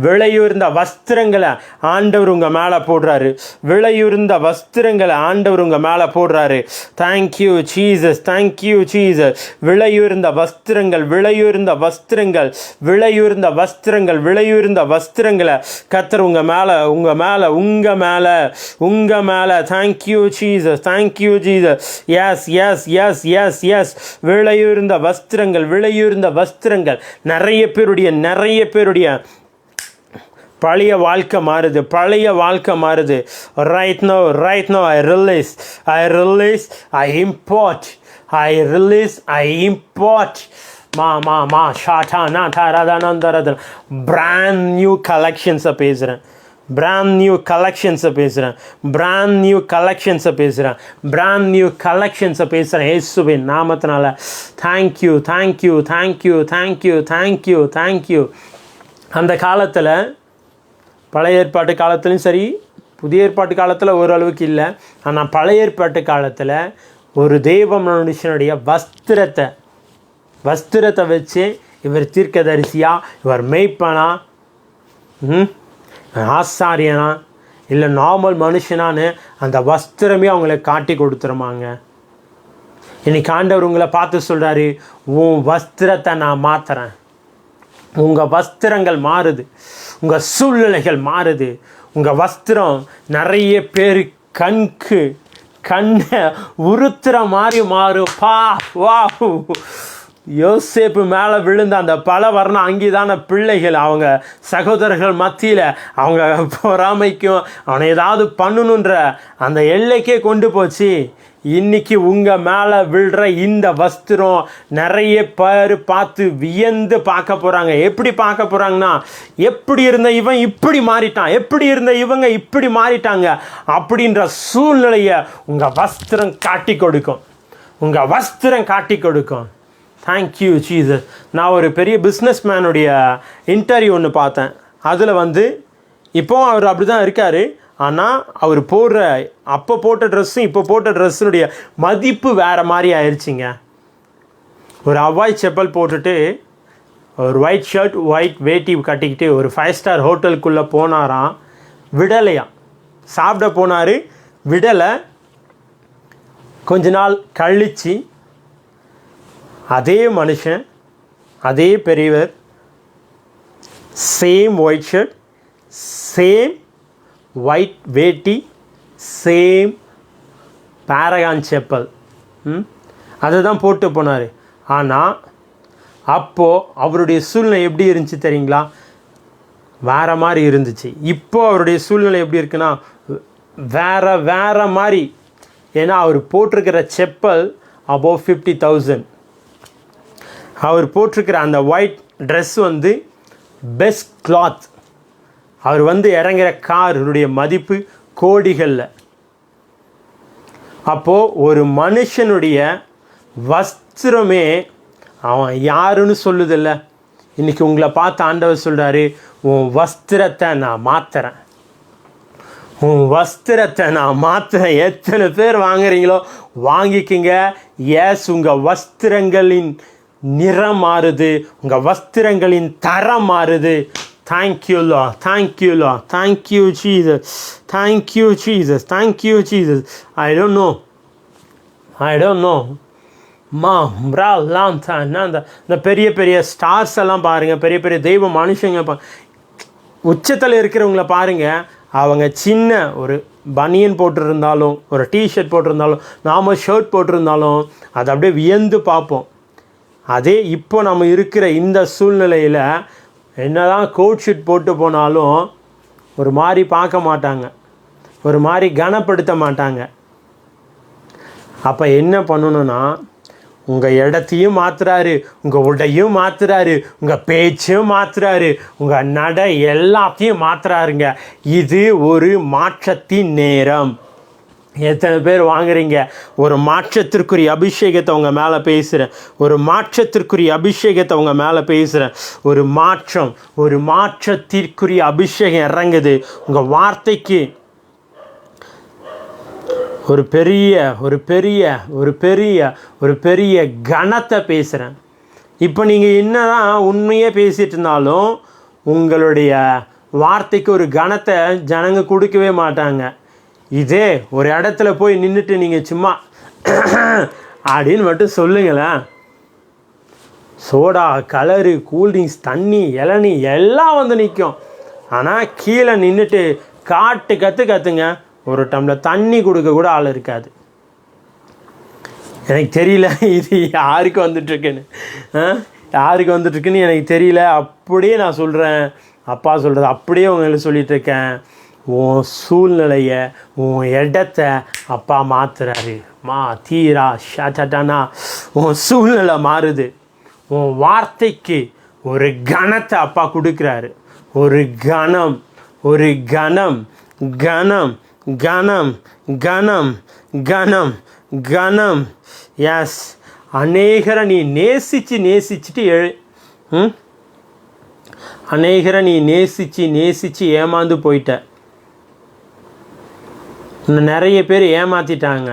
விலையுயர்ந்த வஸ்திரங்களை ஆண்டவர் உங்கள் மேலே போடுறாரு. விலையுயர்ந்த வஸ்திரங்களை ஆண்டவர் உங்கள் மேலே போடுறாரு. Thank you Jesus, thank you Jesus. விலையுயர்ந்த வஸ்திரங்கள், விலையுயர்ந்த வஸ்திரங்கள், விலையுயர்ந்த வஸ்திரங்கள், விலையுயர்ந்த வஸ்திரங்களை கர்த்தர் உங்கள் மேலே, உங்கள் மேலே, உங்கள் மேலே, உங்கள் மேலே. Thank you Jesus, thank you Jesus. Yes yes yes yes yes. விலையுயர்ந்த வஸ்திரங்கள், விலையுயர்ந்த வஸ்திரங்கள். நிறைய பேருடைய பழைய வாழ்க்கை மாறுது, பழைய வாழ்க்கை மாறுது. ரைட் நோ ஐ ரிலீஸ், ஐ இம்போர்ட், பிராண்ட் நியூ கலெக்ஷன்ஸை பேசுகிறேன், பிராண்ட் நியூ கலெக்ஷன்ஸை பேசுகிறேன் இயேசுவின் நாமத்தினால. தேங்க்யூ. அந்த காலத்தில், பழைய ஏற்பாட்டு காலத்துலையும் சரி, புதிய ஏற்பாட்டு காலத்தில் ஓரளவுக்கு இல்லை, ஆனால் பழைய ஏற்பாட்டு காலத்தில் ஒரு தேவ மனுஷனுடைய வஸ்திரத்தை வச்சு இவர் தீர்க்கதரிசியா, இவர் மேய்ப்பனா, ஆசாரியனா, இல்லை நார்மல் மனுஷனான்னு அந்த வஸ்திரமே அவங்கள காட்டி கொடுத்துருமாங்க. இன்னைக்கு ஆண்டவர் உங்களை பார்த்து சொல்கிறாரு, உன் வஸ்திரத்தை நான் மாற்றுறேன். உங்கள் வஸ்திரங்கள் மாறுது, உங்கள் சூழ்நிலைகள் மாறுது. உங்கள் வஸ்திரம் நிறைய பேர் கண்ணை உறுத்துற மாதிரி மாறும். வா, யோசேப்பு மேலே விழுந்த அந்த பல வர்ணம் அங்கேதான பிள்ளைகள் அவங்க சகோதரர்கள் மத்தியில் அவங்க பொறாமைக்கும் அவனை ஏதாவது பண்ணணுன்ற அந்த எல்லைக்கே கொண்டு போச்சு. இன்னைக்கு உங்கள் மேலே விழுற இந்த வஸ்திரம் நிறைய பேர் பார்த்து வியந்து பார்க்க போகிறாங்க. எப்படி பார்க்க போகிறாங்கன்னா, எப்படி இருந்த இவன் இப்படி மாறிட்டான், எப்படி இருந்த இவங்க இப்படி மாறிட்டாங்க அப்படின்ற சூழ்நிலையை உங்கள் வஸ்திரம் காட்டி கொடுக்கும். Thank you Jesus. நான் ஒரு பெரிய பிஸ்னஸ் மேனுடைய இன்டர்வியூ ஒன்று பார்த்தேன். அதில் இப்போ அவர் அப்படி தான் இருக்கார். ஆனால் அவர் அப்போ போட்ட ட்ரெஸ்ஸும் இப்போ போட்ட ட்ரெஸ்ஸுடைய மதிப்பு வேறு மாதிரி ஆயிடுச்சிங்க. ஒரு ஹவாய் செப்பல் போட்டுட்டு, ஒரு ஒயிட் ஷர்ட், ஒயிட் வேட்டி கட்டிக்கிட்டு ஒரு 5 ஸ்டார் ஹோட்டலுக்குள்ளே போனாராம். விடலையாம். சாப்பிட போனார், விடலை. கொஞ்ச நாள் கழித்து அதே மனுஷன், அதே பெரியவர், same white shirt, same white வேட்டி, சேம் பேரகான் செப்பல், அதை தான் போட்டு போனார். ஆனால் அப்போது அவருடைய சூழ்நிலை எப்படி இருந்துச்சு தெரியுங்களா? வேறு மாதிரி இருந்துச்சு. இப்போது அவருடைய சூழ்நிலை எப்படி இருக்குன்னா வேறு மாதிரி. ஏன்னா அவர் போட்டிருக்கிற செப்பல் அபோவ் 50,000. அவர் போட்டிருக்கிற அந்த ஒயிட் ட்ரெஸ் பெஸ்ட் கிளாத். அவர் இறங்குற காருடைய மதிப்பு கோடிகளில். அப்போது ஒரு மனுஷனுடைய வஸ்திரமே அவன் யாருன்னு சொல்லுதில்ல. இன்றைக்கி உங்களை பார்த்து ஆண்டவர் சொல்கிறாரு, உன் வஸ்திரத்தை நான் மாற்றுறேன். எத்தனை பேர் வாங்குறீங்களோ வாங்கிக்கிங்க. எஸ், உங்கள் வஸ்திரங்களின் நிறம் மாறுது, உங்கள் வஸ்திரங்களின் தரம் மாறுது. Thank you, Lord. Thank you, Lord. Thank you, Jesus. Thank you, Jesus. Thank you, Jesus. I don't know. இந்த பெரிய ஸ்டார்ஸ் எல்லாம் பாருங்கள், பெரிய தெய்வ மனுஷங்க உச்சத்தில் இருக்கிறவங்கள பாருங்கள். அவங்க சின்ன ஒரு பனியன் போட்டிருந்தாலும், ஒரு டிஷர்ட் போட்டிருந்தாலும், நாம ஷர்ட் போட்டிருந்தாலும் அதை அப்படியே வியந்து பார்ப்போம். அதே இப்போ நம்ம இருக்கிற இந்த சூழ்நிலையில் என்னதான் கோட் ஷூட் போட்டு போனாலும் ஒரு மாதிரி பார்க்க மாட்டாங்க, ஒரு மாதிரி கனப்படுத்த மாட்டாங்க. அப்போ என்ன பண்ணணும்னா, உங்கள் இடத்தையும் மாற்றுறாரு, உங்கள் உடையும் மாற்றுறாரு, உங்கள் பேச்சும் மாற்றுறாரு, உங்கள் நடை எல்லாத்தையும் மாற்றுறாருங்க. இது ஒரு மாற்றத்தின் நேரம். எத்தனை பேர் வாங்குறீங்க? ஒரு மாற்றத்திற்குரிய அபிஷேகத்தை உங்கள் மேலே பேசுகிறேன். ஒரு மாற்றத்திற்குரிய அபிஷேகம் இறங்குது உங்கள் வார்த்தைக்கு. ஒரு பெரிய கனத்தை பேசுகிறேன். இப்போ நீங்கள் என்னதான் உண்மையே பேசிகிட்டு இருந்தாலும் உங்களுடைய வார்த்தைக்கு ஒரு கனத்தை ஜனங்க கொடுக்கவே மாட்டாங்க. இதே ஒரு இடத்துல போய் நின்றுட்டு நீங்கள் சும்மா அப்படின்னு மட்டும் சொல்லுங்களேன், சோடா, கலரு, கூல்ட்ரிங்க்ஸ், தண்ணி, இளநீ எல்லாம் வந்து நிற்கும். ஆனால் கீழே நின்றுட்டு கத்துங்க, ஒரு டம்ளர் தண்ணி கொடுக்க கூட ஆள் இருக்காது. எனக்கு தெரியல இது யாருக்கு வந்துட்டுருக்குன்னு, யாருக்கு வந்துட்டுருக்குன்னு எனக்கு தெரியல. அப்படியே நான் சொல்கிறேன், அப்பா சொல்கிறது அப்படியே உங்களுக்கு சொல்லிகிட்ருக்கேன். உன் சூழ்நிலையை, உன் இடத்த அப்பா மாற்றுறாரு. தீரா ஷாட்டானா உன் சூழ்நிலை மாறுது. உன் வார்த்தைக்கு ஒரு கனத்தை அப்பா கொடுக்குறாரு. ஒரு கணம், ஒரு கணம், கணம், கணம், கணம், கணம், கணம். எஸ், அநேகரை நீ நேசிச்சுட்டு அநேகரை நீ நேசிச்சு ஏமாந்து போயிட்ட. இன்னும் நிறைய பேர் ஏமாற்றிட்டாங்க.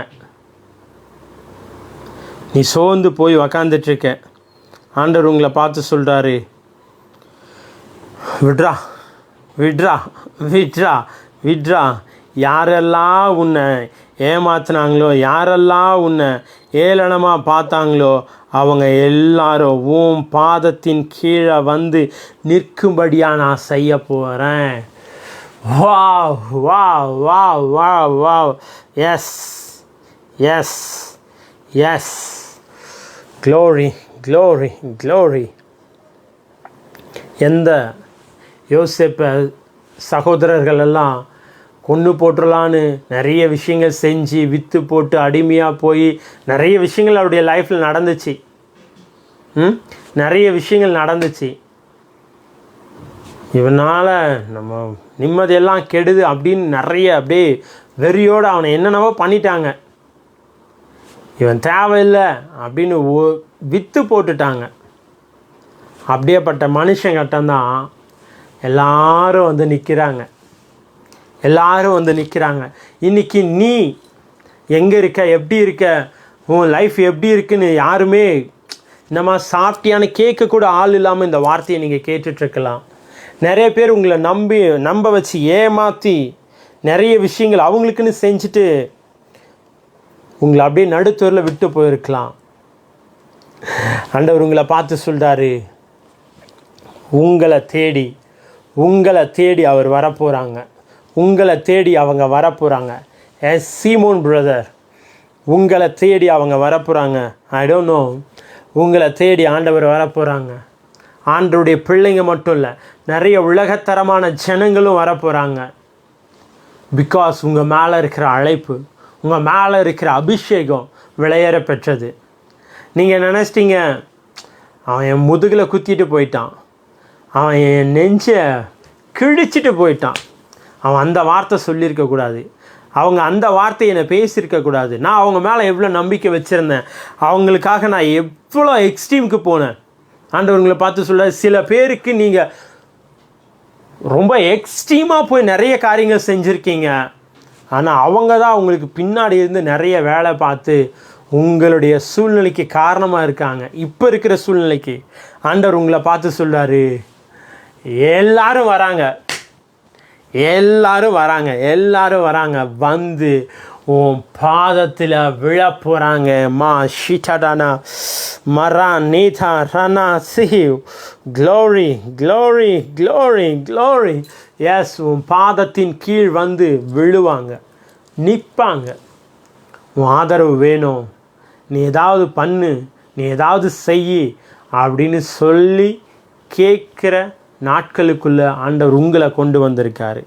நீ சோர்ந்து போய் உக்காந்துட்ருக்க. ஆண்டவர் உங்களை பார்த்து சொல்கிறாரு, விட்ரா விட்ரா விட்ரா விட்ரா. யாரெல்லாம் உன்னை ஏமாத்தினாங்களோ, யாரெல்லாம் உன்னை ஏளனமாக பார்த்தாங்களோ, அவங்க எல்லாரும் உன் பாதத்தின் கீழே வந்து நிற்கும்படியாக நான் செய்ய போகிறேன். Wow wow wow wow wow. Yes yes yes. Glory glory glory. எந்த யோசேப்பை சகோதரர்கள் எல்லாம் கொன்று போட்டுடலான்னு நிறைய விஷயங்கள் செஞ்சு விற்று போட்டு அடிமையாக போய் நிறைய விஷயங்கள் அவருடைய லைஃப்பில் நடந்துச்சு. நிறைய விஷயங்கள் நடந்துச்சு. இவனால் நம்ம நிம்மதியெல்லாம் கெடுது அப்படின்னு நிறைய அப்படியே வெறியோடு அவனை என்னென்னவோ பண்ணிட்டாங்க. இவன் தேவையில்லை அப்படின்னு விற்று போட்டுட்டாங்க. அப்படியேப்பட்ட மனுஷங்கிட்டந்தான் எல்லாரும் வந்து நிற்கிறாங்க. எல்லாரும் வந்து நிற்கிறாங்க. இன்றைக்கி நீ எங்கே இருக்க, எப்படி இருக்க, உன் லைஃப் எப்படி இருக்குன்னு யாருமே நம்ம சாப்பிட்டியான்னு கேட்கக்கூட ஆள் இல்லாமல் இந்த வார்த்தையை நீங்கள் கேட்டுட்ருக்கலாம். நிறைய பேர் உங்களை நம்ப வச்சு ஏமாற்றி நிறைய விஷயங்கள் அவங்களுக்குன்னு செஞ்சுட்டு உங்களை அப்படியே நடுத்தூரில் விட்டு போயிருக்கலாம். ஆண்டவர் உங்களை பார்த்து சொல்கிறாரு, உங்களை தேடி அவர் வரப்போகிறாங்க. உங்களை தேடி அவங்க வரப்போகிறாங்க. சீமோன் பிரதர், உங்களை தேடி அவங்க வரப்போகிறாங்க. ஐ டோன்ட் நோ, உங்களை தேடி ஆண்டவர் வரப்போகிறாங்க. ஆண்டவருடைய பிள்ளைங்க மட்டும் இல்லை, நிறைய உலகத்தரமான ஜனங்களும் வரப்போகிறாங்க. பிகாஸ் உங்கள் மேலே இருக்கிற அழைப்பு, உங்கள் மேலே இருக்கிற அபிஷேகம் விளையேற பெற்றது. நீங்கள் நினச்சிட்டீங்க, அவன் என் முதுகில் குத்திட்டு போயிட்டான், அவன் என் நெஞ்சை கிழிச்சிட்டு போயிட்டான், அவன் அந்த வார்த்தை சொல்லியிருக்கக்கூடாது, அவங்க அந்த வார்த்தையை என்னை பேசியிருக்கக்கூடாது, நான் அவங்க மேலே எவ்வளோ நம்பிக்கை வச்சுருந்தேன், அவங்களுக்காக நான் எவ்வளோ எக்ஸ்ட்ரீமுக்கு போனேன். ஆண்டவர்களை பார்த்து சொல்ல, சில பேருக்கு நீங்கள் ரொம்ப எக்ஸ்ட்ரீமாக போய் நிறைய காரியங்கள் செஞ்சுருக்கீங்க, ஆனால் அவங்க தான் உங்களுக்கு பின்னாடி இருந்து நிறைய வேலை பார்த்து உங்களுடைய சூழ்நிலைக்கு காரணமாக இருக்காங்க. இப்போ இருக்கிற சூழ்நிலைக்கு ஆண்டவர் உங்களை பார்த்து சொல்கிறாரு, எல்லாரும் வராங்க, வந்து உன் பாதத்தில் விழ போகிறாங்க. ஷிட்டாடானா மரா நீதா ரனா சிஹிவ். Glory glory glory glory. Yes, உன் பாதத்தின் கீழ் வந்து விழுவாங்க, நிற்பாங்க. உன் ஆதரவு வேணும், நீ ஏதாவது பண்ணு, நீ ஏதாவது செய் அப்படின்னு சொல்லி கேட்குற நாட்களுக்குள்ளே ஆண்டவர் உங்களை கொண்டு வந்திருக்காரு.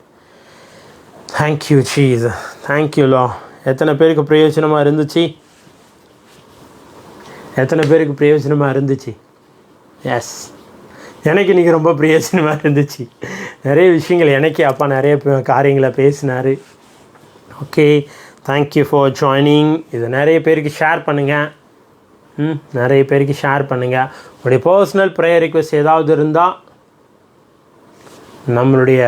தேங்க்யூ ஜீசஸ், தேங்க்யூ லா. எத்தனை பேருக்கு பிரயோஜனமாக இருந்துச்சு? எஸ், எனக்கு இன்றைக்கி ரொம்ப பிரயோஜனமாக இருந்துச்சு. நிறைய விஷயங்கள் எனக்கே அப்பா நிறைய காரியங்களை பேசினார். Okay, thank you for joining. இதை நிறைய பேருக்கு ஷேர் பண்ணுங்கள். உங்களுடைய பர்சனல் ப்ரேயர் ரிக்வெஸ்ட் ஏதாவது இருந்தால் நம்மளுடைய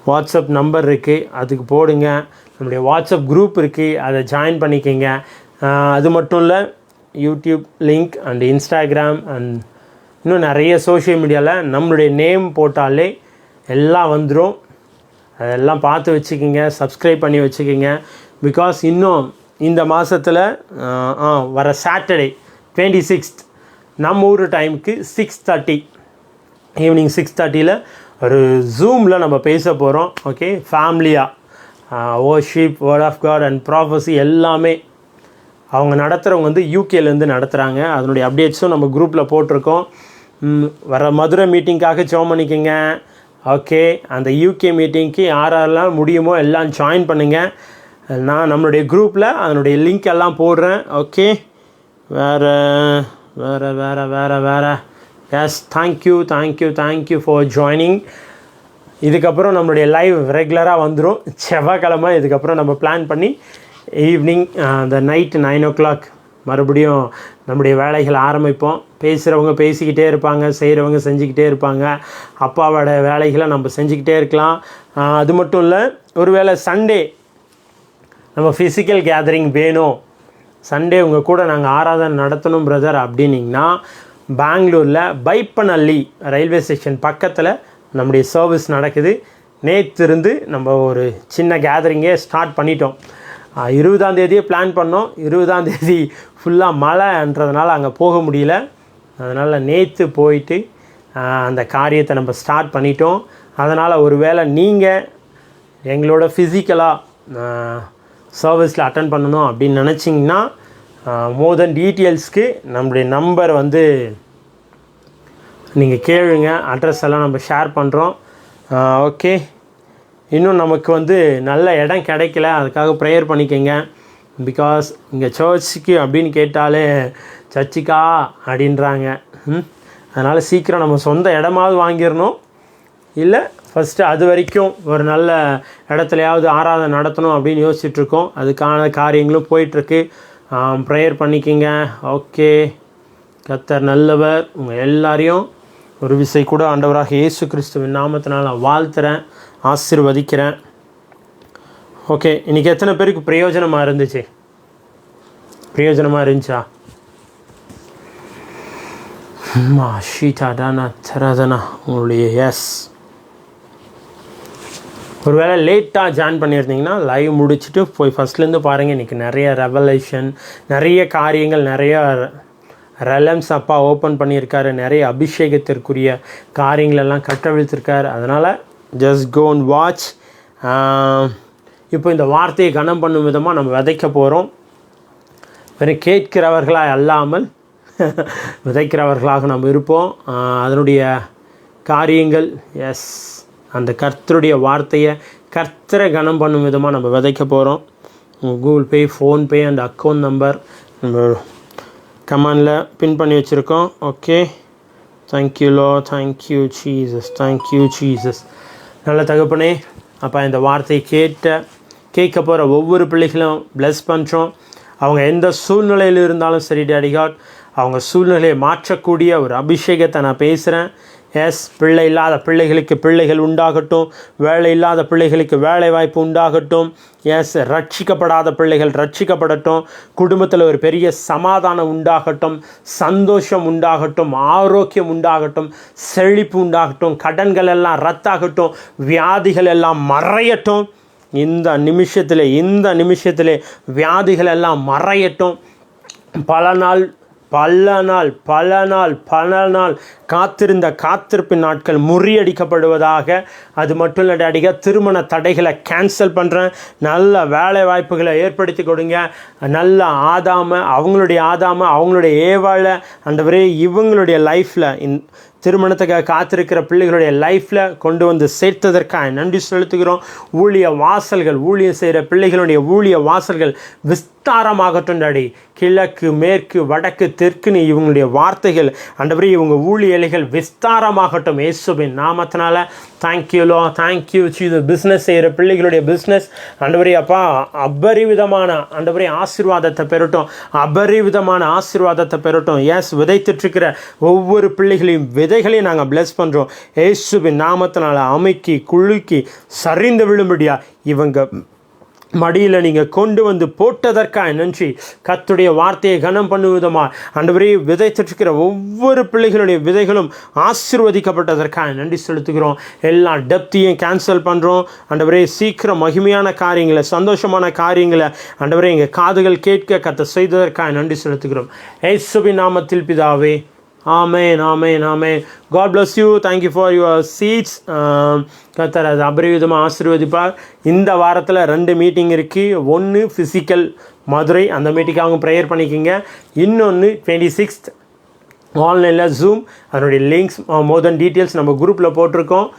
வாட்ஸ்அப் நம்பர் இருக்குது, அதுக்கு போடுங்க. நம்மளுடைய வாட்ஸ்அப் குரூப் இருக்குது, அதை ஜாயின் பண்ணிக்கோங்க. அது மட்டும் இல்லை, YouTube link and Instagram and இன்னும் நிறைய சோஷியல் மீடியாவில் நம்மளுடைய நேம் போட்டாலே எல்லாம் வந்துடும். அதெல்லாம் பார்த்து வச்சுக்கிங்க, சப்ஸ்கிரைப் பண்ணி வச்சுக்கிங்க. பிகாஸ் இன்னும் இந்த மாதத்தில் வர சாட்டர்டே 26th நம்ம ஊர் டைமுக்கு 6:30 ஈவினிங் 6:30 ஒரு ஜூமில் நம்ம பேச போகிறோம். ஓகே, ஃபேமிலியாக worship, word of God and prophecy எல்லாமே அவங்க நடத்துகிறவங்க வந்து யூகேலேருந்து நடத்துகிறாங்க. அதனுடைய அப்டேட்ஸும் நம்ம குரூப்பில் போட்டிருக்கோம். வர மதுரை மீட்டிங்காக ஜாயின் பண்ணிக்கோங்க. ஓகே, அந்த யூகே மீட்டிங்க்கு யாரெல்லாம் முடியுமோ எல்லாம் ஜாயின் பண்ணுங்கள். நான் நம்மளுடைய குரூப்பில் அதனுடைய லிங்க் எல்லாம் போடுறேன். ஓகே, வேறு எஸ், தேங்க்யூ ஃபார் ஜாயினிங். இதுக்கப்புறம் நம்மளுடைய லைவ் ரெகுலராக வந்துடும். செவ்வாய்க்கிழமை இதுக்கப்புறம் நம்ம பிளான் பண்ணி ஈவினிங் அந்த நைட்டு 9 o'clock மறுபடியும் நம்முடைய வேலைகள் ஆரம்பிப்போம். பேசுகிறவங்க பேசிக்கிட்டே இருப்பாங்க, செய்கிறவங்க செஞ்சுக்கிட்டே இருப்பாங்க. அப்பாவோட வேலைகளை நம்ம செஞ்சுக்கிட்டே இருக்கலாம். அது மட்டும் இல்லை, ஒருவேளை சண்டே நம்ம ஃபிசிக்கல் கேதரிங் வேணும், சண்டே உங்கள் கூட நாங்கள் ஆராதனை நடத்தணும் பிரதர் அப்படின்னிங்கன்னா, பெங்களூரில் பைப்பனல்லி ரயில்வே ஸ்டேஷன் பக்கத்தில் நம்முடைய சர்வீஸ் நடக்குது. நேற்று இருந்து நம்ம ஒரு சின்ன கேதரிங்கே ஸ்டார்ட் பண்ணிட்டோம். 20ஆம் தேதியே பிளான் பண்ணோம். 20ஆம் தேதி ஃபுல்லாக மழைன்றதுனால அங்கே போக முடியல. அதனால் நேற்று போயிட்டு அந்த காரியத்தை நம்ம ஸ்டார்ட் பண்ணிட்டோம். அதனால் ஒரு வேளை நீங்கள் எங்களோட ஃபிசிக்கலாக சர்வீஸில் அட்டன் பண்ணணும் அப்படின்னு நினச்சிங்கன்னா, மோர் தென் டீட்டெயில்ஸ்க்கு நம்மளுடைய நம்பர் வந்து நீங்கள் கேளுங்க. அட்ரஸ் எல்லாம் நம்ம ஷேர் பண்ணுறோம். ஓகே, இன்னும் நமக்கு வந்து நல்ல இடம் கிடைக்கல, அதுக்காக ப்ரேயர் பண்ணிக்கோங்க. பிகாஸ் இங்கே சர்ச்சுக்கு அப்படின்னு கேட்டாலே சர்ச்சுக்கா அப்படின்றாங்க. அதனால் சீக்கிரம் நம்ம சொந்த இடமாவது வாங்கிடணும். இல்லை ஃபஸ்ட்டு அது வரைக்கும் ஒரு நல்ல இடத்துலையாவது ஆராதனை நடத்தணும் அப்படின்னு யோசிச்சுட்ருக்கோம். அதுக்கான காரியங்களும் போயிட்டுருக்கு. ப்ரேயர் பண்ணிக்கிங்க. ஓகே, கர்த்தர் நல்லவர். உங்கள் எல்லாரையும் ஒரு விசை கூட ஆண்டவராக இயேசு கிறிஸ்துவின் நாமத்தினால் நான் வாழ்த்துறேன், ஆசீர்வதிக்கிறேன். ஓகே, இன்றைக்கி எத்தனை பேருக்கு பிரயோஜனமாக இருந்துச்சு? பிரயோஜனமாக இருந்துச்சா? ஷீட்டாடானா தராதனா உங்களுடைய எஸ். ஒரு வேளை லேட்டாக ஜாயின் பண்ணியிருந்தீங்கன்னா லைவ் முடிச்சுட்டு போய் ஃபஸ்ட்லேருந்து பாருங்கள். இன்றைக்கி நிறைய ரெவலேஷன், நிறைய காரியங்கள், நிறைய ரெலம்ஸ் அப்பா ஓப்பன் பண்ணியிருக்காரு. நிறைய அபிஷேகத்திற்குரிய காரியங்களெல்லாம் கட்டவிழ்த்திருக்காரு. அதனால் ஜஸ்ட் கோ அண்ட் வாட்ச். இப்போ இந்த வார்த்தையை கனம் பண்ணும் விதமாக நம்ம விதைக்க போகிறோம். வெறும் கேட்கிறவர்களாக அல்லாமல் விதைக்கிறவர்களாக நம்ம இருப்போம். அதனுடைய காரியங்கள் எஸ், அந்த கர்த்தருடைய வார்த்தையை கர்த்தரை கனம் பண்ணும் விதமாக நம்ம விதைக்க போகிறோம். Google Pay, PhonePe and account number நம்ம கமெண்டில் பின் பண்ணி வச்சுருக்கோம். Okay, thank you Lord, thank you Jesus. நல்ல தகப்பனே, அப்போ இந்த வார்த்தையை கேட்க போகிற ஒவ்வொரு பிள்ளைகளும் ப்ளஸ் பண்ணுறோம். அவங்க எந்த சூழ்நிலையில் இருந்தாலும் சரி டேடி காட், அவங்க சூழ்நிலையை மாற்றக்கூடிய ஒரு அபிஷேகத்தை நான் பேசுகிறேன். எஸ், பிள்ளை இல்லாத பிள்ளைகளுக்கு பிள்ளைகள் உண்டாகட்டும், வேலை இல்லாத பிள்ளைகளுக்கு வேலை வாய்ப்பு உண்டாகட்டும். எஸ், ரட்சிக்கப்படாத பிள்ளைகள் ரட்சிக்கப்படட்டும், குடும்பத்தில் ஒரு பெரிய சமாதானம் உண்டாகட்டும், சந்தோஷம் உண்டாகட்டும், ஆரோக்கியம் உண்டாகட்டும், செழிப்பு உண்டாகட்டும், கடன்கள் எல்லாம் ரத்தாகட்டும், வியாதிகள் எல்லாம் மறையட்டும். இந்த நிமிஷத்திலே வியாதிகள் எல்லாம் மறையட்டும். பல நாள் காத்திருந்த காத்திருப்பின் நாட்கள் முறியடிக்கப்படுவதாக. அது மட்டும் இல்லை டாடிக, திருமண தடைகளை கேன்சல் பண்ணுறேன். நல்ல வேலை வாய்ப்புகளை ஏற்படுத்தி கொடுங்க. நல்ல அவங்களுடைய ஏவாளை ஆண்டவரே இவங்களுடைய லைஃப்பில் திருமணத்துக்காக காத்திருக்கிற பிள்ளைகளுடைய லைஃப்பில் கொண்டு வந்து சேர்த்ததற்காக நன்றி செலுத்துகிறோம். ஊழியம் செய்கிற பிள்ளைகளுடைய ஊழிய வாசல்கள் விஸ்தாரமாகட்டும் டாடி. கிழக்கு, மேற்கு, வடக்கு, தெற்குன்னு இவங்களுடைய வார்த்தைகள் ஆண்டவரே, இவங்க ஊழியலைகள் விஸ்தாரமாகட்டும் இயேசுவின் நாமத்தினால. Thank you Lord, thank you Jesus. Business செய்கிற பிள்ளைகளுடைய பிஸ்னஸ் ஆண்டவரே அப்பா அபரிவிதமான ஆண்டவரே ஆசீர்வாதத்தை பெறட்டும். எஸ், விதைத்துட்ருக்கிற ஒவ்வொரு பிள்ளைகளையும் விதைகளையும் நாங்கள் பிளஸ் பண்ணுறோம் இயேசுவின் நாமத்தினால. அமைக்கி குலுக்கி சரிந்து விழும்படியா இவங்க மடியில் நீங்கள் கொண்டு வந்து போட்டதற்காக நன்றி. கர்த்தருடைய வார்த்தையை கனம் பண்ணுவதுமா ஆண்டவரே, விதைத்திருக்கிற ஒவ்வொரு பிள்ளைகளுடைய விதைகளும் ஆசீர்வதிக்கப்பட்டதற்காக நன்றி செலுத்துகிறோம். எல்லா டெப்த்தையும் கேன்சல் பண்ணுறோம் ஆண்டவரே. சீக்கிரம் மகிமையான காரியங்களை, சந்தோஷமான காரியங்களை ஆண்டவரே எங்கள் காதுகள் கேட்க கர்த்தர் செய்ததற்காக நன்றி செலுத்துகிறோம். இயேசுவின் நாமத்தில் பிதாவே, amen amen amen. God bless you. Thank you for your seeds. கர்த்தர் அது அபரிவிதமாக ஆசீர்வதிப்பார். இந்த வாரத்தில் 2 மீட்டிங் இருக்குது. ஒன்று ஃபிசிக்கல் மதுரை, அந்த மீட்டிங்காக அவங்க ப்ரேயர் பண்ணிக்கோங்க. இன்னொன்று 26th ஆன்லைனில் ஜூம். அதனுடைய லிங்க்ஸ் மோர் தென் டீட்டெயில்ஸ் நம்ம குரூப்பில் போட்டிருக்கோம்.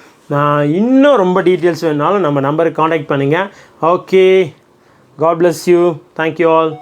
இன்னும் ரொம்ப டீட்டெயில்ஸ் வேணுனாலும் நம்ம நம்பருக்கு காண்டாக்ட் பண்ணுங்கள். Okay, God bless you. Thank you all.